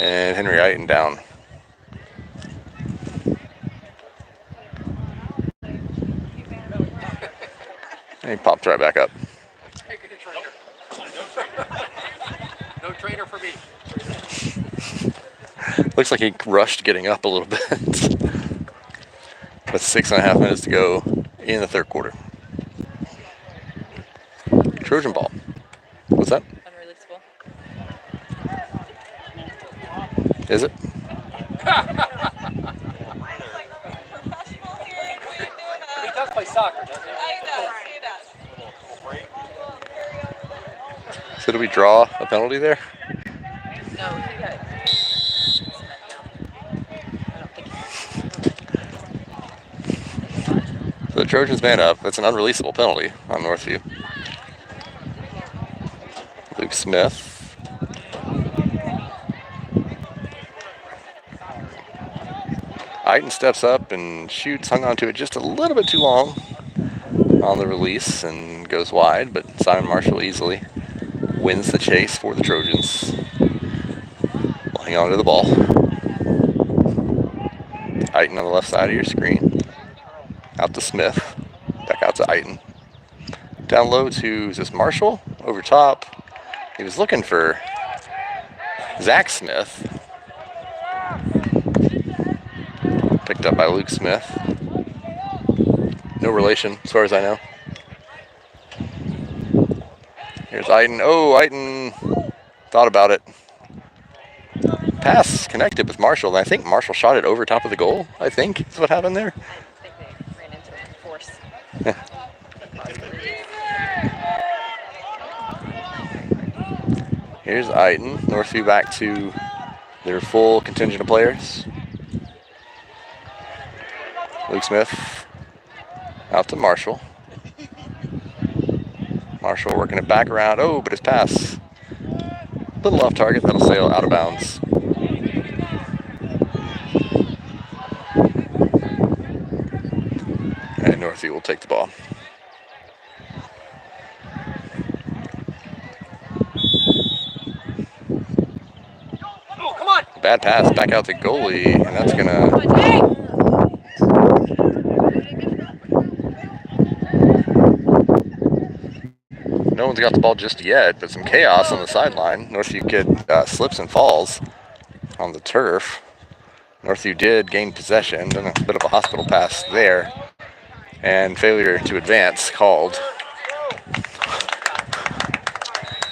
And Henry Eiton down. And he popped right back up. No trainer for me. Looks like he rushed getting up a little bit. With 6.5 minutes to go in the third quarter. Trojan ball. What's that? Unreleasable. Is it? He does play soccer, doesn't he? So do we draw a penalty there? No, he got. I don't think So the Trojans man up. That's an unreleasable penalty on Northview. Luke Smith. Eiton steps up and shoots, hung onto it just a little bit too long on the release and goes wide, but Simon Marshall easily wins the chase for the Trojans. We'll hang on to the ball. Eiton on the left side of your screen. Out to Smith. Back out to Eiton. Down low to, is this Marshall? Over top. He was looking for Zach Smith. Picked up by Luke Smith. No relation, as far as I know. Here's Eiton. Oh, Eiton thought about it. Pass connected with Marshall, and I think Marshall shot it over top of the goal, I think is what happened there. I think they ran into it in force. Yeah. Here's Eiton. Northview back to their full contingent of players. Luke Smith out to Marshall. Marshall working it back around. Oh, but his pass a little off target. That'll sail out of bounds. And Northview will take the ball. Oh, come on! Bad pass back out to goalie, and that's gonna. No one's got the ball just yet, but some chaos on the sideline. Northview kid slips and falls on the turf. Northview did gain possession, then a bit of a hospital pass there, and failure to advance called.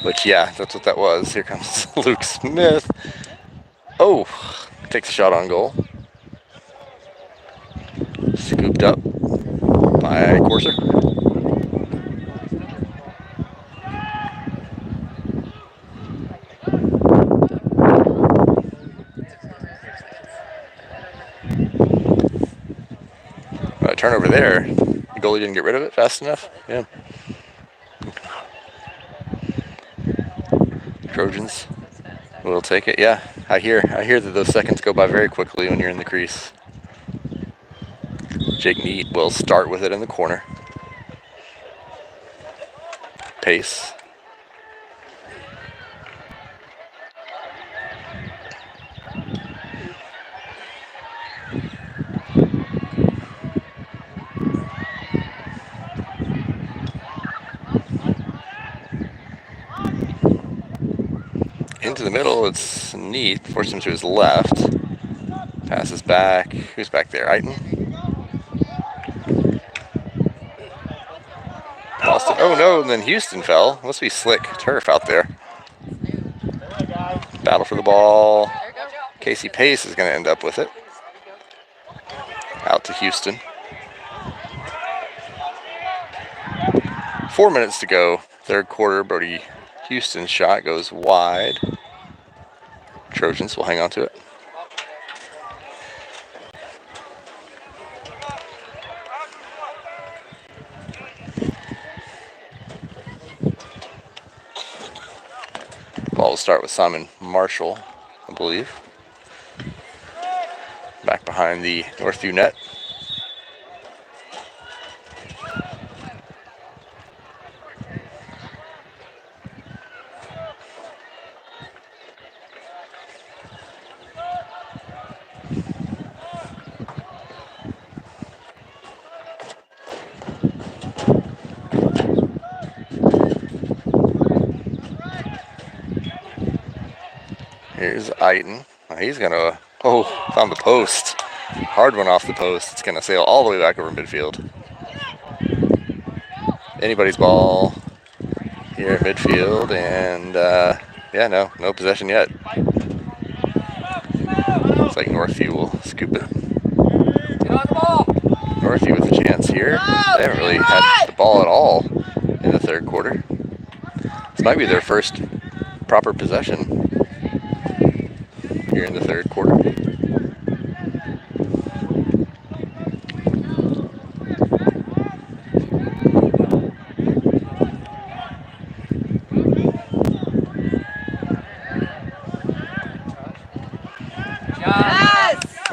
But yeah, that's what that was. Here comes Luke Smith. Oh, takes a shot on goal. Scooped up by Corser. Turnover there. The goalie didn't get rid of it fast enough. Yeah. Trojans will take it. Yeah, I hear that those seconds go by very quickly when you're in the crease. Jake Neat will start with it in the corner. Pace. Into the middle, it's Neat, forced him to his left. Passes back. Who's back there? Eiton? Boston. Oh no, and then Houston fell. Must be slick turf out there. Battle for the ball. Casey Pace is going to end up with it. Out to Houston. 4 minutes to go. Third quarter. Brody Houston's shot goes wide. Trojans will hang on to it. Ball will start with Simon Marshall, I believe. Back behind the Northview net. Here's Eiton. He's going to, found the post. Hard one off the post. It's going to sail all the way back over midfield. Anybody's ball here at midfield, and no possession yet. Looks like Northview will scoop it. Northview with a chance here. They haven't really had the ball at all in the third quarter. This might be their first proper possession here in the third quarter.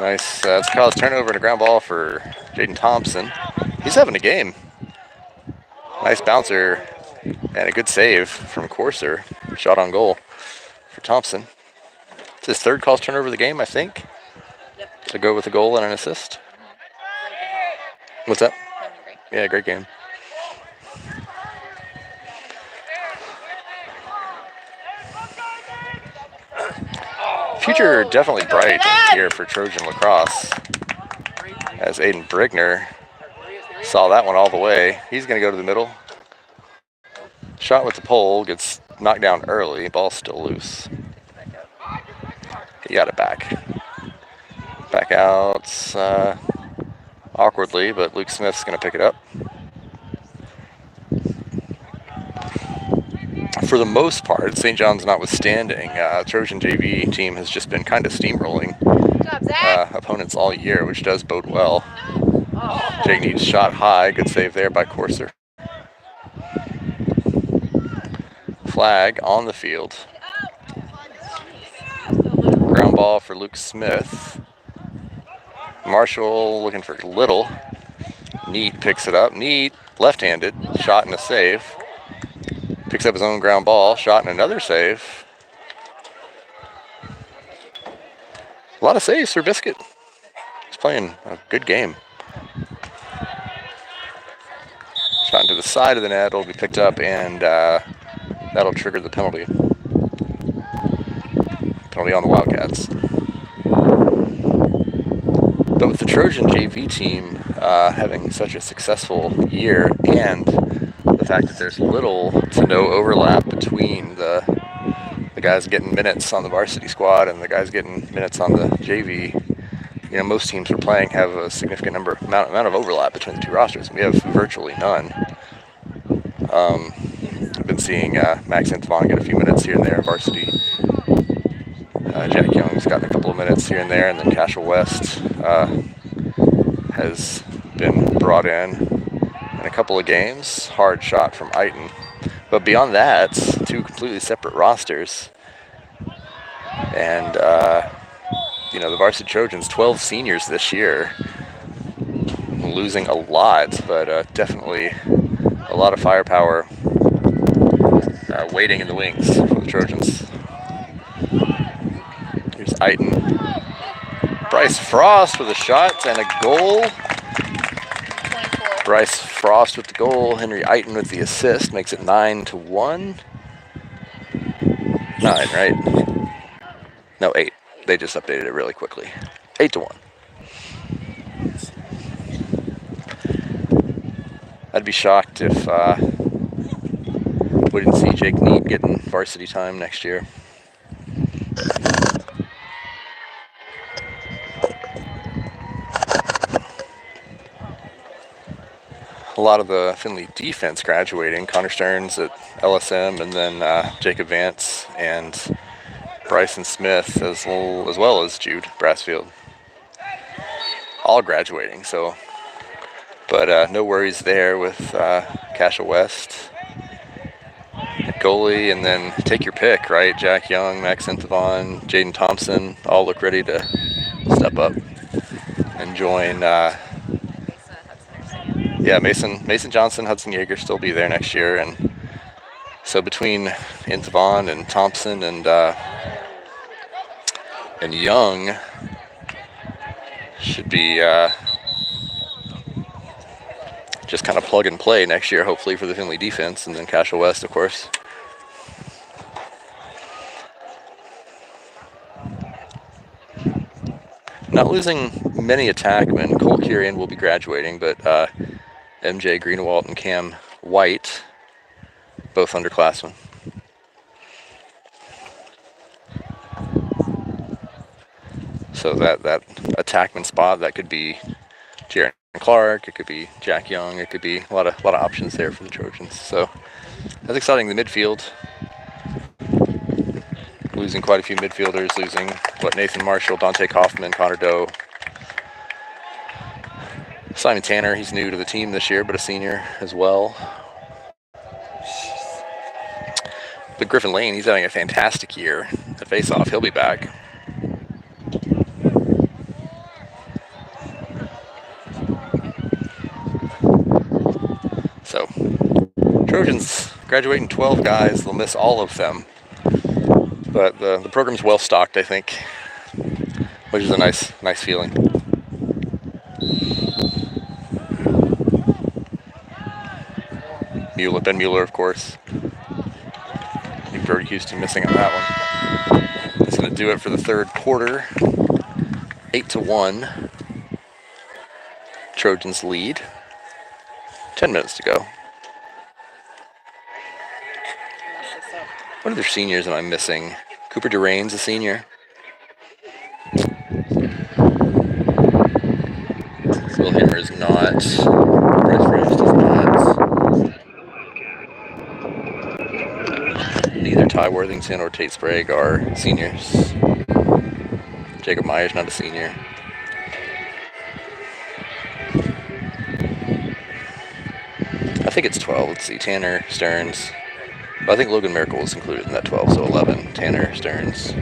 Nice. It's Kyle's turnover and a ground ball for Jaden Thompson. He's having a game. Nice bouncer and a good save from Corser. Shot on goal for Thompson. It's his third Kyle's turnover of the game, I think. Yep. To go with a goal and an assist. What's that? Yeah, great game. Future definitely bright here for Trojan lacrosse, as Aiden Brigner saw that one all the way. He's going to go to the middle. Shot with the pole, gets knocked down early. Ball's still loose. He got it back. Back out awkwardly, but Luke Smith's going to pick it up. For the most part, St. John's notwithstanding, Trojan JV team has just been kind of steamrolling opponents all year, which does bode well. Jake needs shot high. Good save there by Corser. Flag on the field. Ground ball for Luke Smith. Marshall looking for Little. Neat picks it up. Neat, left-handed, shot and a save. Picks up his own ground ball, shot and another save. A lot of saves for Biscuit. He's playing a good game. Shot into the side of the net will be picked up, and that'll trigger the penalty. Penalty on the Wildcats. But with the Trojan JV team having such a successful year, and the fact that there's little to no overlap between the guys getting minutes on the varsity squad and the guys getting minutes on the JV, most teams are playing have a significant amount of overlap between the two rosters. We have virtually none. I've been seeing Max Antoine get a few minutes here and there, varsity. Jack Young's gotten a couple of minutes here and there, and then Cashel West has been brought in a couple of games. Hard shot from Eiton. But beyond that, two completely separate rosters. And, the varsity Trojans, 12 seniors this year. Losing a lot, but definitely a lot of firepower waiting in the wings for the Trojans. Here's Eiton. Bryce Frost with a shot and a goal. 24. Bryce Frost with the goal. Henry Eiton with the assist. Makes it 9-1. 9, right? No, 8. They just updated it really quickly. 8-1. I'd be shocked if we didn't see Jake Neat getting varsity time next year. A lot of the Findlay defense graduating. Connor Stearns at LSM, and then Jacob Vance and Bryson Smith, as well as Jude Brassfield, all graduating. So, but no worries there with Casha West at goalie, and then take your pick, right? Jack Young, Max Enthavon, Jaden Thompson, all look ready to step up and join. Yeah, Mason Johnson, Hudson Yeager still be there next year, and so between Enthavon and Thompson and Young should be just kind of plug and play next year, hopefully, for the Findlay defense, and then Casha West, of course. Not losing many attackmen. Cole Kirian will be graduating, but MJ Greenewalt and Cam White, both underclassmen. So that attackman spot, that could be Jaron Clark, it could be Jack Young, it could be a lot of options there for the Trojans. So that's exciting. The midfield, losing quite a few midfielders, losing Nathan Marshall, Dante Kaufman, Connor Doe, Simon Tanner. He's new to the team this year, but a senior as well. But Griffin Lane, he's having a fantastic year at faceoff. He'll be back. So Trojans graduating 12 guys. They'll miss all of them, but the program's well stocked, I think, which is a nice feeling. Ben Mueller, of course. I think Brody Houston missing on that one. That's going to do it for the third quarter. 8-1. Trojans lead. 10 minutes to go. What other seniors am I missing? Cooper Durain's a senior. Will Hammer is not. Bryce Frost is not. Neither Ty Worthington or Tate Sprague are seniors. Jacob Meyer's not a senior. I think it's 12. Let's see. Tanner, Stearns. I think Logan Miracle was included in that 12, so 11. Tanner, Stearns,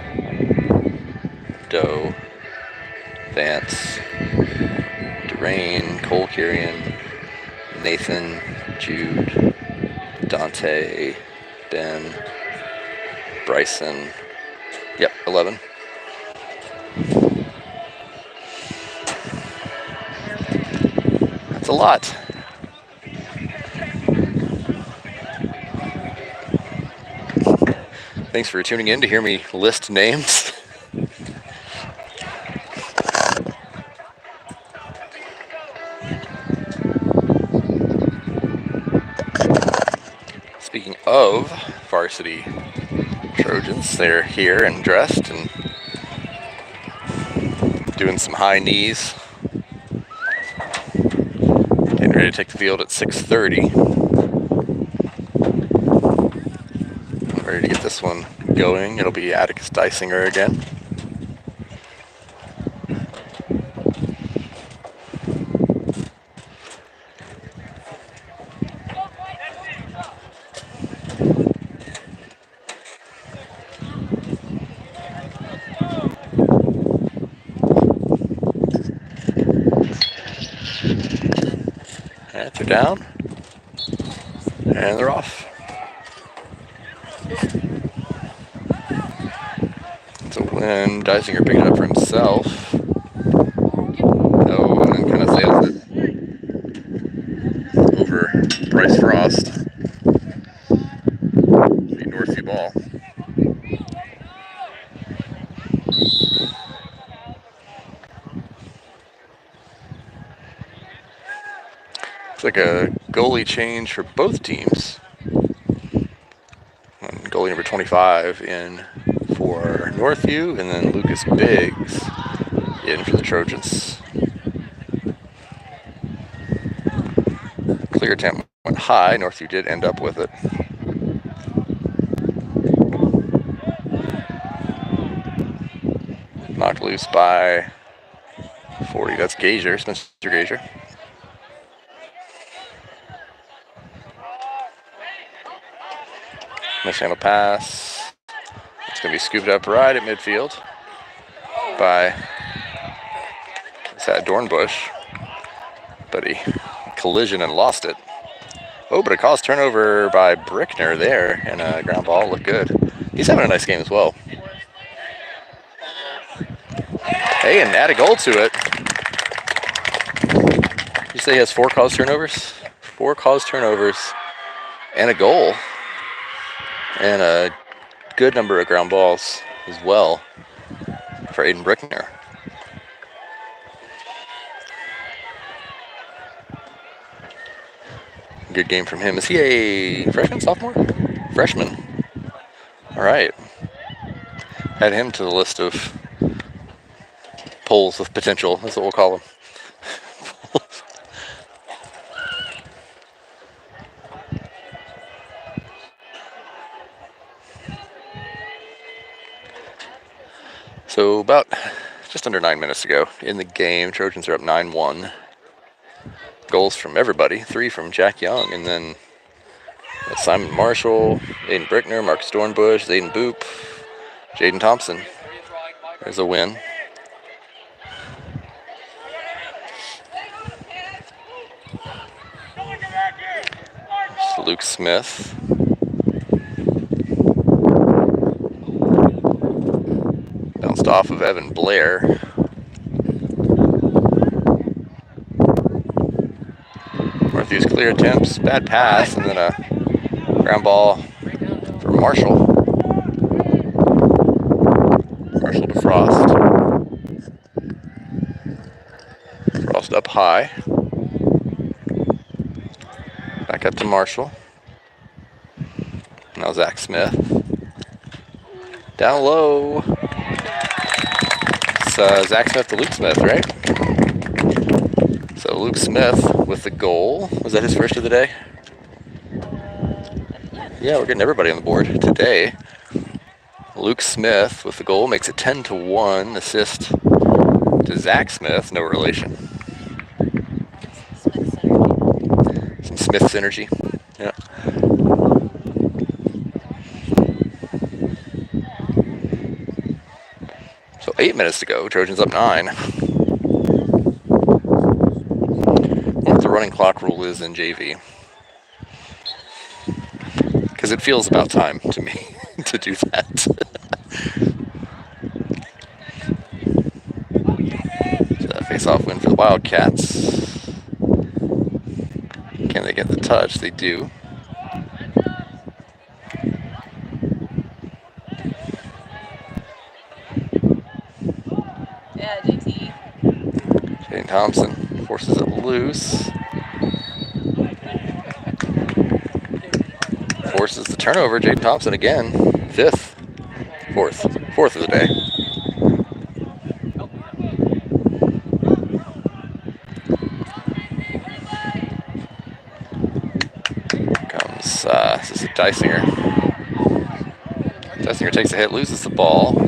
Doe, Vance, Durain, Cole Kirian, Nathan, Jude, Dante, Ben, Bryson. Yep, 11. That's a lot. Thanks for tuning in to hear me list names. Speaking of varsity Trojans, they're here and dressed and doing some high knees. Getting ready to take the field at 6:30. Ready to get this one going. It'll be Atticus Dysinger again. And they're down. And they're off. So when Dysinger picked it up for himself, and then kind of sailed it over Bryce Frost. The Northview ball. It's like a goalie change for both teams. And goalie number 25 in for Northview, and then Lucas Biggs in for the Trojans. Clear attempt went high. Northview did end up with it. Knocked loose by 40. That's Gazier, Spencer Gazier. Mishandle pass. It's going to be scooped up right at midfield by Dornbush, but he collision and lost it. Oh, but a caused turnover by Brickner there, and a ground ball. Looked good. He's having a nice game as well. Hey, and add a goal to it. You say he has 4 caused turnovers? 4 caused turnovers and a goal. And a good number of ground balls as well for Aiden Brickner. Good game from him. Is he a freshman, sophomore? Freshman. All right. Add him to the list of polls with potential. That's what we'll call him. So about just under 9 minutes ago in the game, Trojans are up 9-1. Goals from everybody. 3 from Jack Young, and then Simon Marshall, Aiden Brickner, Marcus Dornbush, Zayden Boop, Jaden Thompson. There's a win. Luke Smith. Bounced off of Evan Blair. Northview's clear attempts, bad pass, and then a ground ball for Marshall. Marshall to Frost. Frost up high. Back up to Marshall. Now Zach Smith. Down low. It's Zach Smith to Luke Smith, right? So Luke Smith with the goal. Was that his first of the day? Yeah, we're getting everybody on the board today. Luke Smith with the goal makes it 10-1. Assist to Zach Smith, no relation. Some Smith synergy. Yeah. So 8 minutes to go. Trojans up 9. What the running clock rule is in JV. Because it feels about time to me to do that. So that face-off win for the Wildcats. Can they get the touch? They do. Yeah, JT. Jaden Thompson forces it loose. Forces the turnover. Jaden Thompson again. Fourth of the day. Comes, this is Dysinger. Dysinger takes a hit, loses the ball.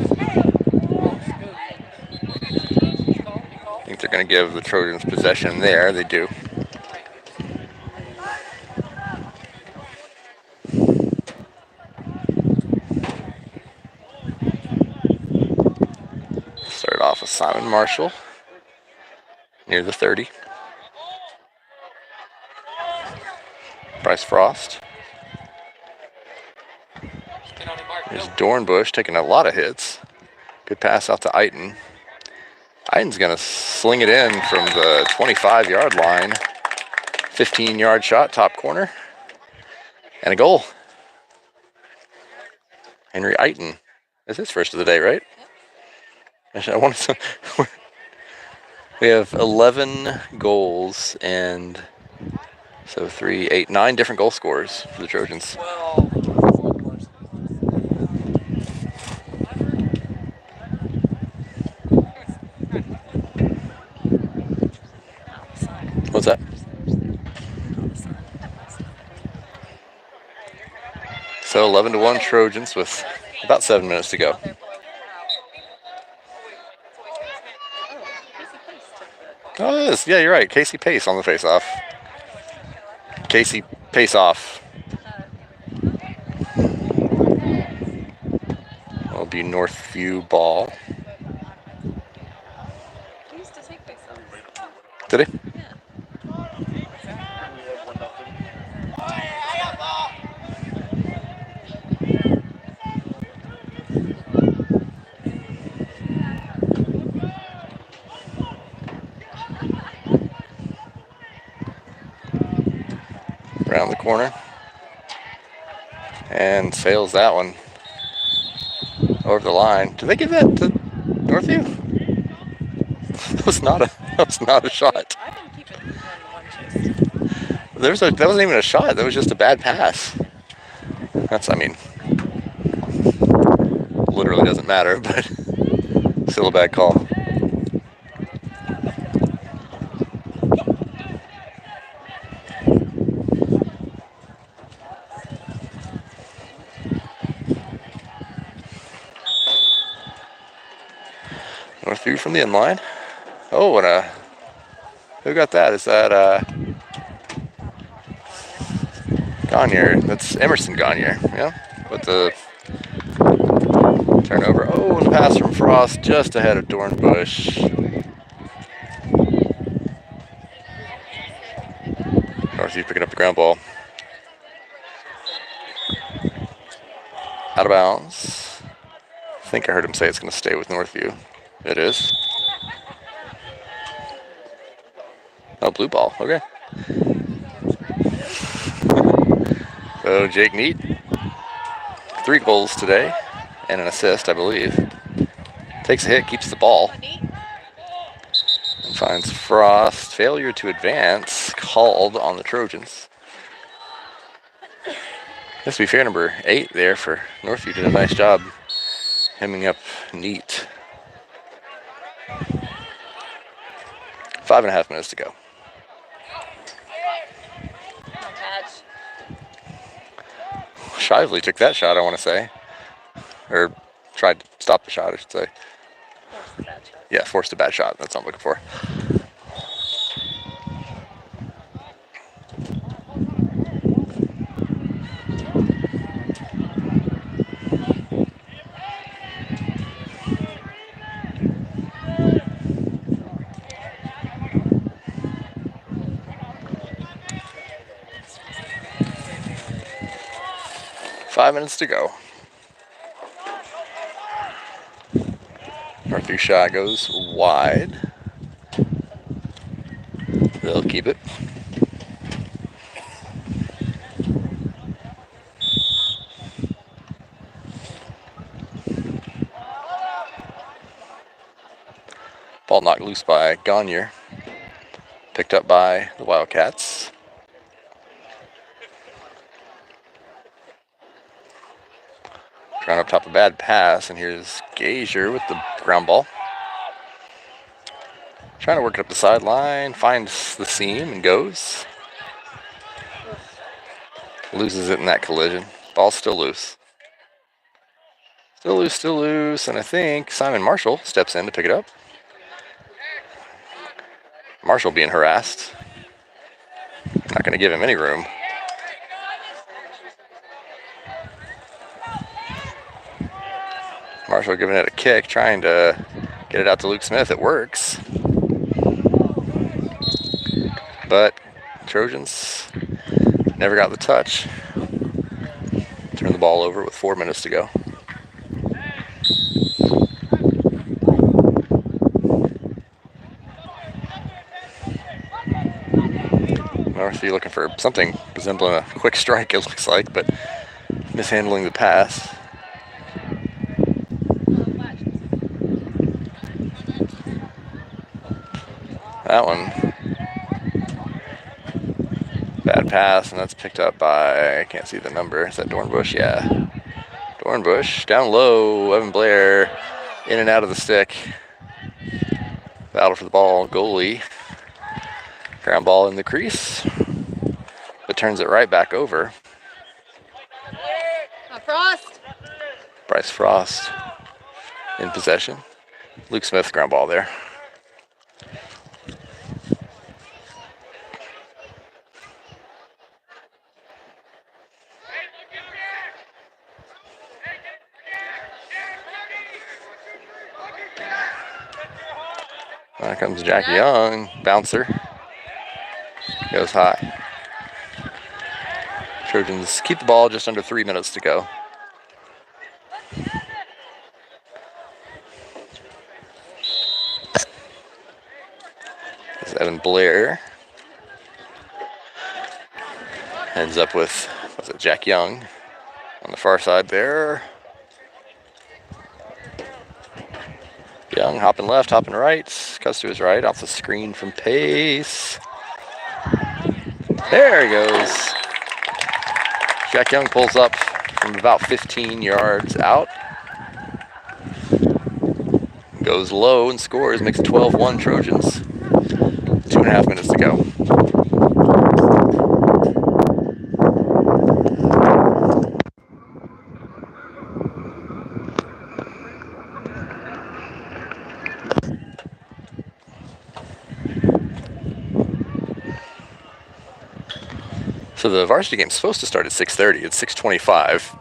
I think they're going to give the Trojans possession there. They do. Start off with Simon Marshall near the 30. Bryce Frost. There's Dornbush taking a lot of hits. Good pass out to Eiton. Eiton's going to sling it in from the 25-yard line. 15-yard shot, top corner. And a goal. Henry Eiton. That's his first of the day, right? Actually, I wanted to. We have 11 goals and So 3, 8, 9 different goal scorers for the Trojans. Well, What's that? So 11-1 Trojans with about 7 minutes to go. Oh, it is. Yeah, you're right. Casey Pace on the face-off. Casey Pace-off. Will be Northview ball. He used to take face-offs. Did he? Yeah. Around the corner. And sails that one over the line. Did they give that to Northview? That was not a shot. I've been keeping one chase. That wasn't even a shot. That was just a bad pass. I mean, literally doesn't matter, but still a bad call. Northview from the inline. Oh, and who got that? Is that Gagne? That's Emerson Gagne, yeah? With the turnover. Oh, and the pass from Frost just ahead of Dornbush. Northview picking up the ground ball. Out of bounds. I think I heard him say it's going to stay with Northview. It is. Oh, blue ball. Okay. So Jake Neat, 3 goals today and an assist, I believe. Takes a hit, keeps the ball. And finds Frost. Failure to advance called on the Trojans. Guess to be fair, number 8 there for Northview did a nice job hemming up Neat. 5.5 minutes to go. Shively took that shot, I want to say. Or tried to stop the shot, I should say. Forced a bad shot. Yeah, forced a bad shot. That's what I'm looking for. Five minutes to go. Northview shot goes wide. They'll keep it. Ball knocked loose by Gagne. Picked up by the Wildcats. Trying up top a bad pass, and here's Gazier with the ground ball. Trying to work it up the sideline, finds the seam and goes. Loses it in that collision. Ball's still loose. Still loose, and I think Simon Marshall steps in to pick it up. Marshall being harassed. Not going to give him any room. Marshall giving it a kick, trying to get it out to Luke Smith. It works. But Trojans never got the touch. Turn the ball over with 4 minutes to go. Northview looking for something resembling a quick strike, it looks like, but mishandling the pass. That one. Bad pass, and that's picked up by, I can't see the number. Is that Dornbush? Yeah. Dornbush down low. Evan Blair in and out of the stick. Battle for the ball. Goalie. Ground ball in the crease, but turns it right back over. Frost. Bryce Frost in possession. Luke Smith ground ball there. There comes Jack Young, bouncer. Goes high. Trojans keep the ball, just under 3 minutes to go. This is Evan Blair. Heads up with, was it Jack Young on the far side there. Young hopping left, hopping right. Cuts to his right, off the screen from Pace. There he goes. Jack Young pulls up from about 15 yards out. Goes low and scores, makes it 12-1 Trojans. 2.5 minutes to go. So the varsity game's supposed to start at 6:30. It's 6:25.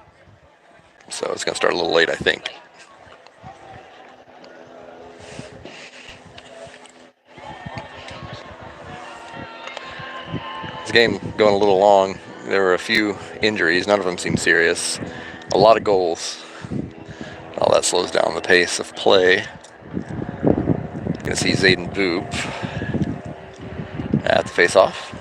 So it's going to start a little late, I think. This game going a little long. There were a few injuries. None of them seemed serious. A lot of goals. All that slows down the pace of play. Going to see Zayden Boop at the face-off.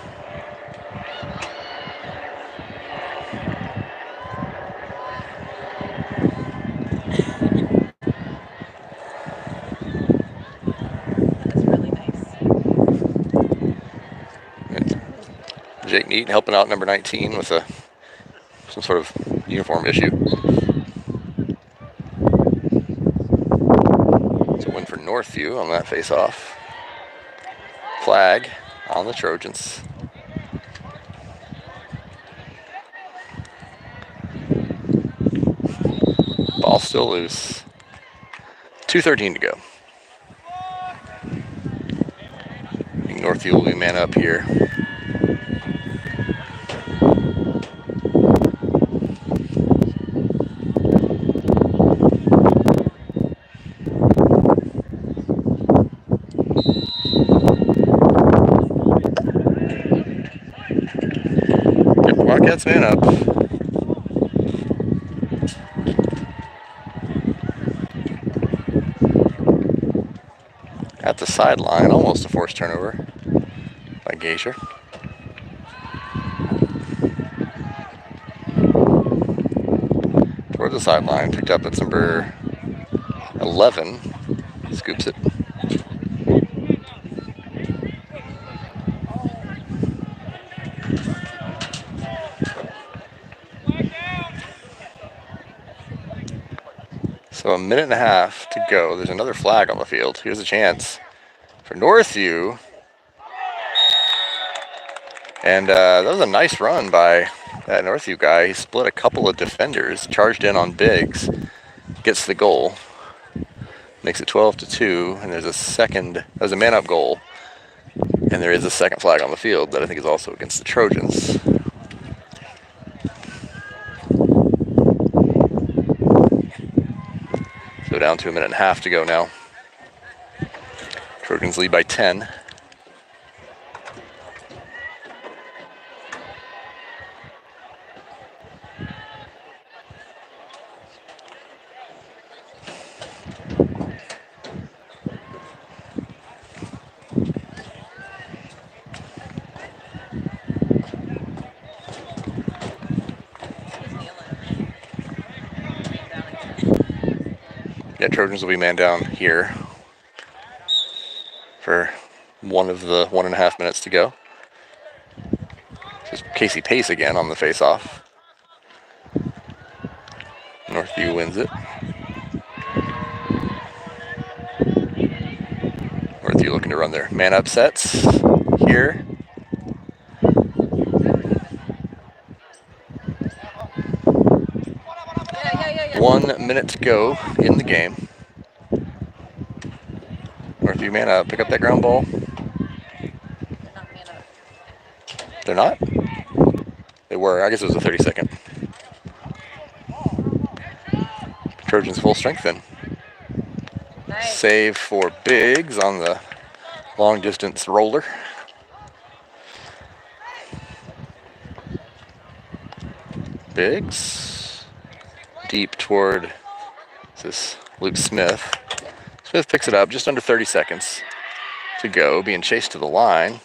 Jake Neat helping out number 19 with some sort of uniform issue. It's a win for Northview on that face-off. Flag on the Trojans. Ball still loose. 2:13 to go. I think Northview will be man up here. Wildcats man up. At the sideline, almost a forced turnover by Gager. Towards the sideline, picked up at number 11. Scoops it. So a minute and a half to go. There's another flag on the field. Here's a chance for Northview. And that was a nice run by that Northview guy. He split a couple of defenders, charged in on Biggs, gets the goal. Makes it 12-2, and there's a man-up goal. And there is a second flag on the field that I think is also against the Trojans. So down to a minute and a half to go now. Trojans lead by 10. Yeah, Trojans will be man down here for one of the 1.5 minutes to go. Just Casey Pace again on the face-off. Northview wins it. Northview looking to run their man-up sets here. Yeah. 1 minute to go in the game. Northview man up, pick up that ground ball. They're not man up. They're not? They were. I guess it was a 30-second. Trojans full strength then. Nice. Save for Biggs on the long distance roller. Biggs deep toward this Luke Smith. Smith picks it up, just under 30 seconds to go, being chased to the line.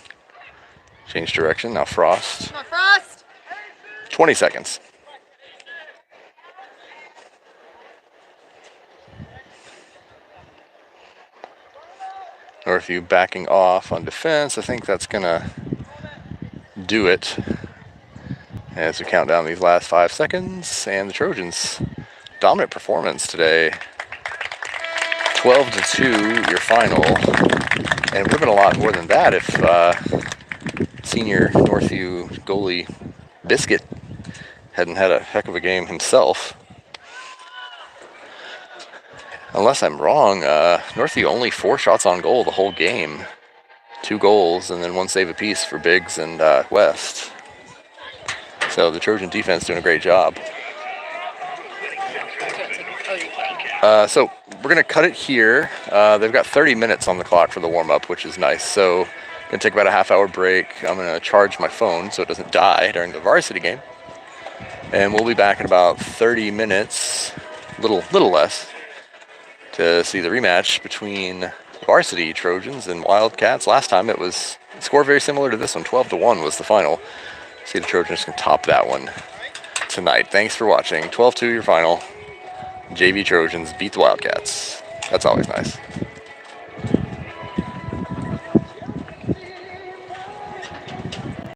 Change direction, now Frost. Come on, Frost! 20 seconds. Northview backing off on defense. I think that's gonna do it as we count down these last 5 seconds. And the Trojans, dominant performance today. 12-2, your final. And it would have been a lot more than that if senior Northview goalie Biscuit hadn't had a heck of a game himself. Unless I'm wrong, Northview only 4 shots on goal the whole game. 2 goals and then 1 save apiece for Biggs and West. So the Trojan defense doing a great job. So we're going to cut it here. They've got 30 minutes on the clock for the warm-up, which is nice. So going to take about a half-hour break. I'm going to charge my phone so it doesn't die during the varsity game. And we'll be back in about 30 minutes, little less, to see the rematch between varsity Trojans and Wildcats. Last time it was a score very similar to this one. 12-1 was the final. See the Trojans can top that one tonight. Thanks for watching. 12-2 your final. JV Trojans beat the Wildcats. That's always nice.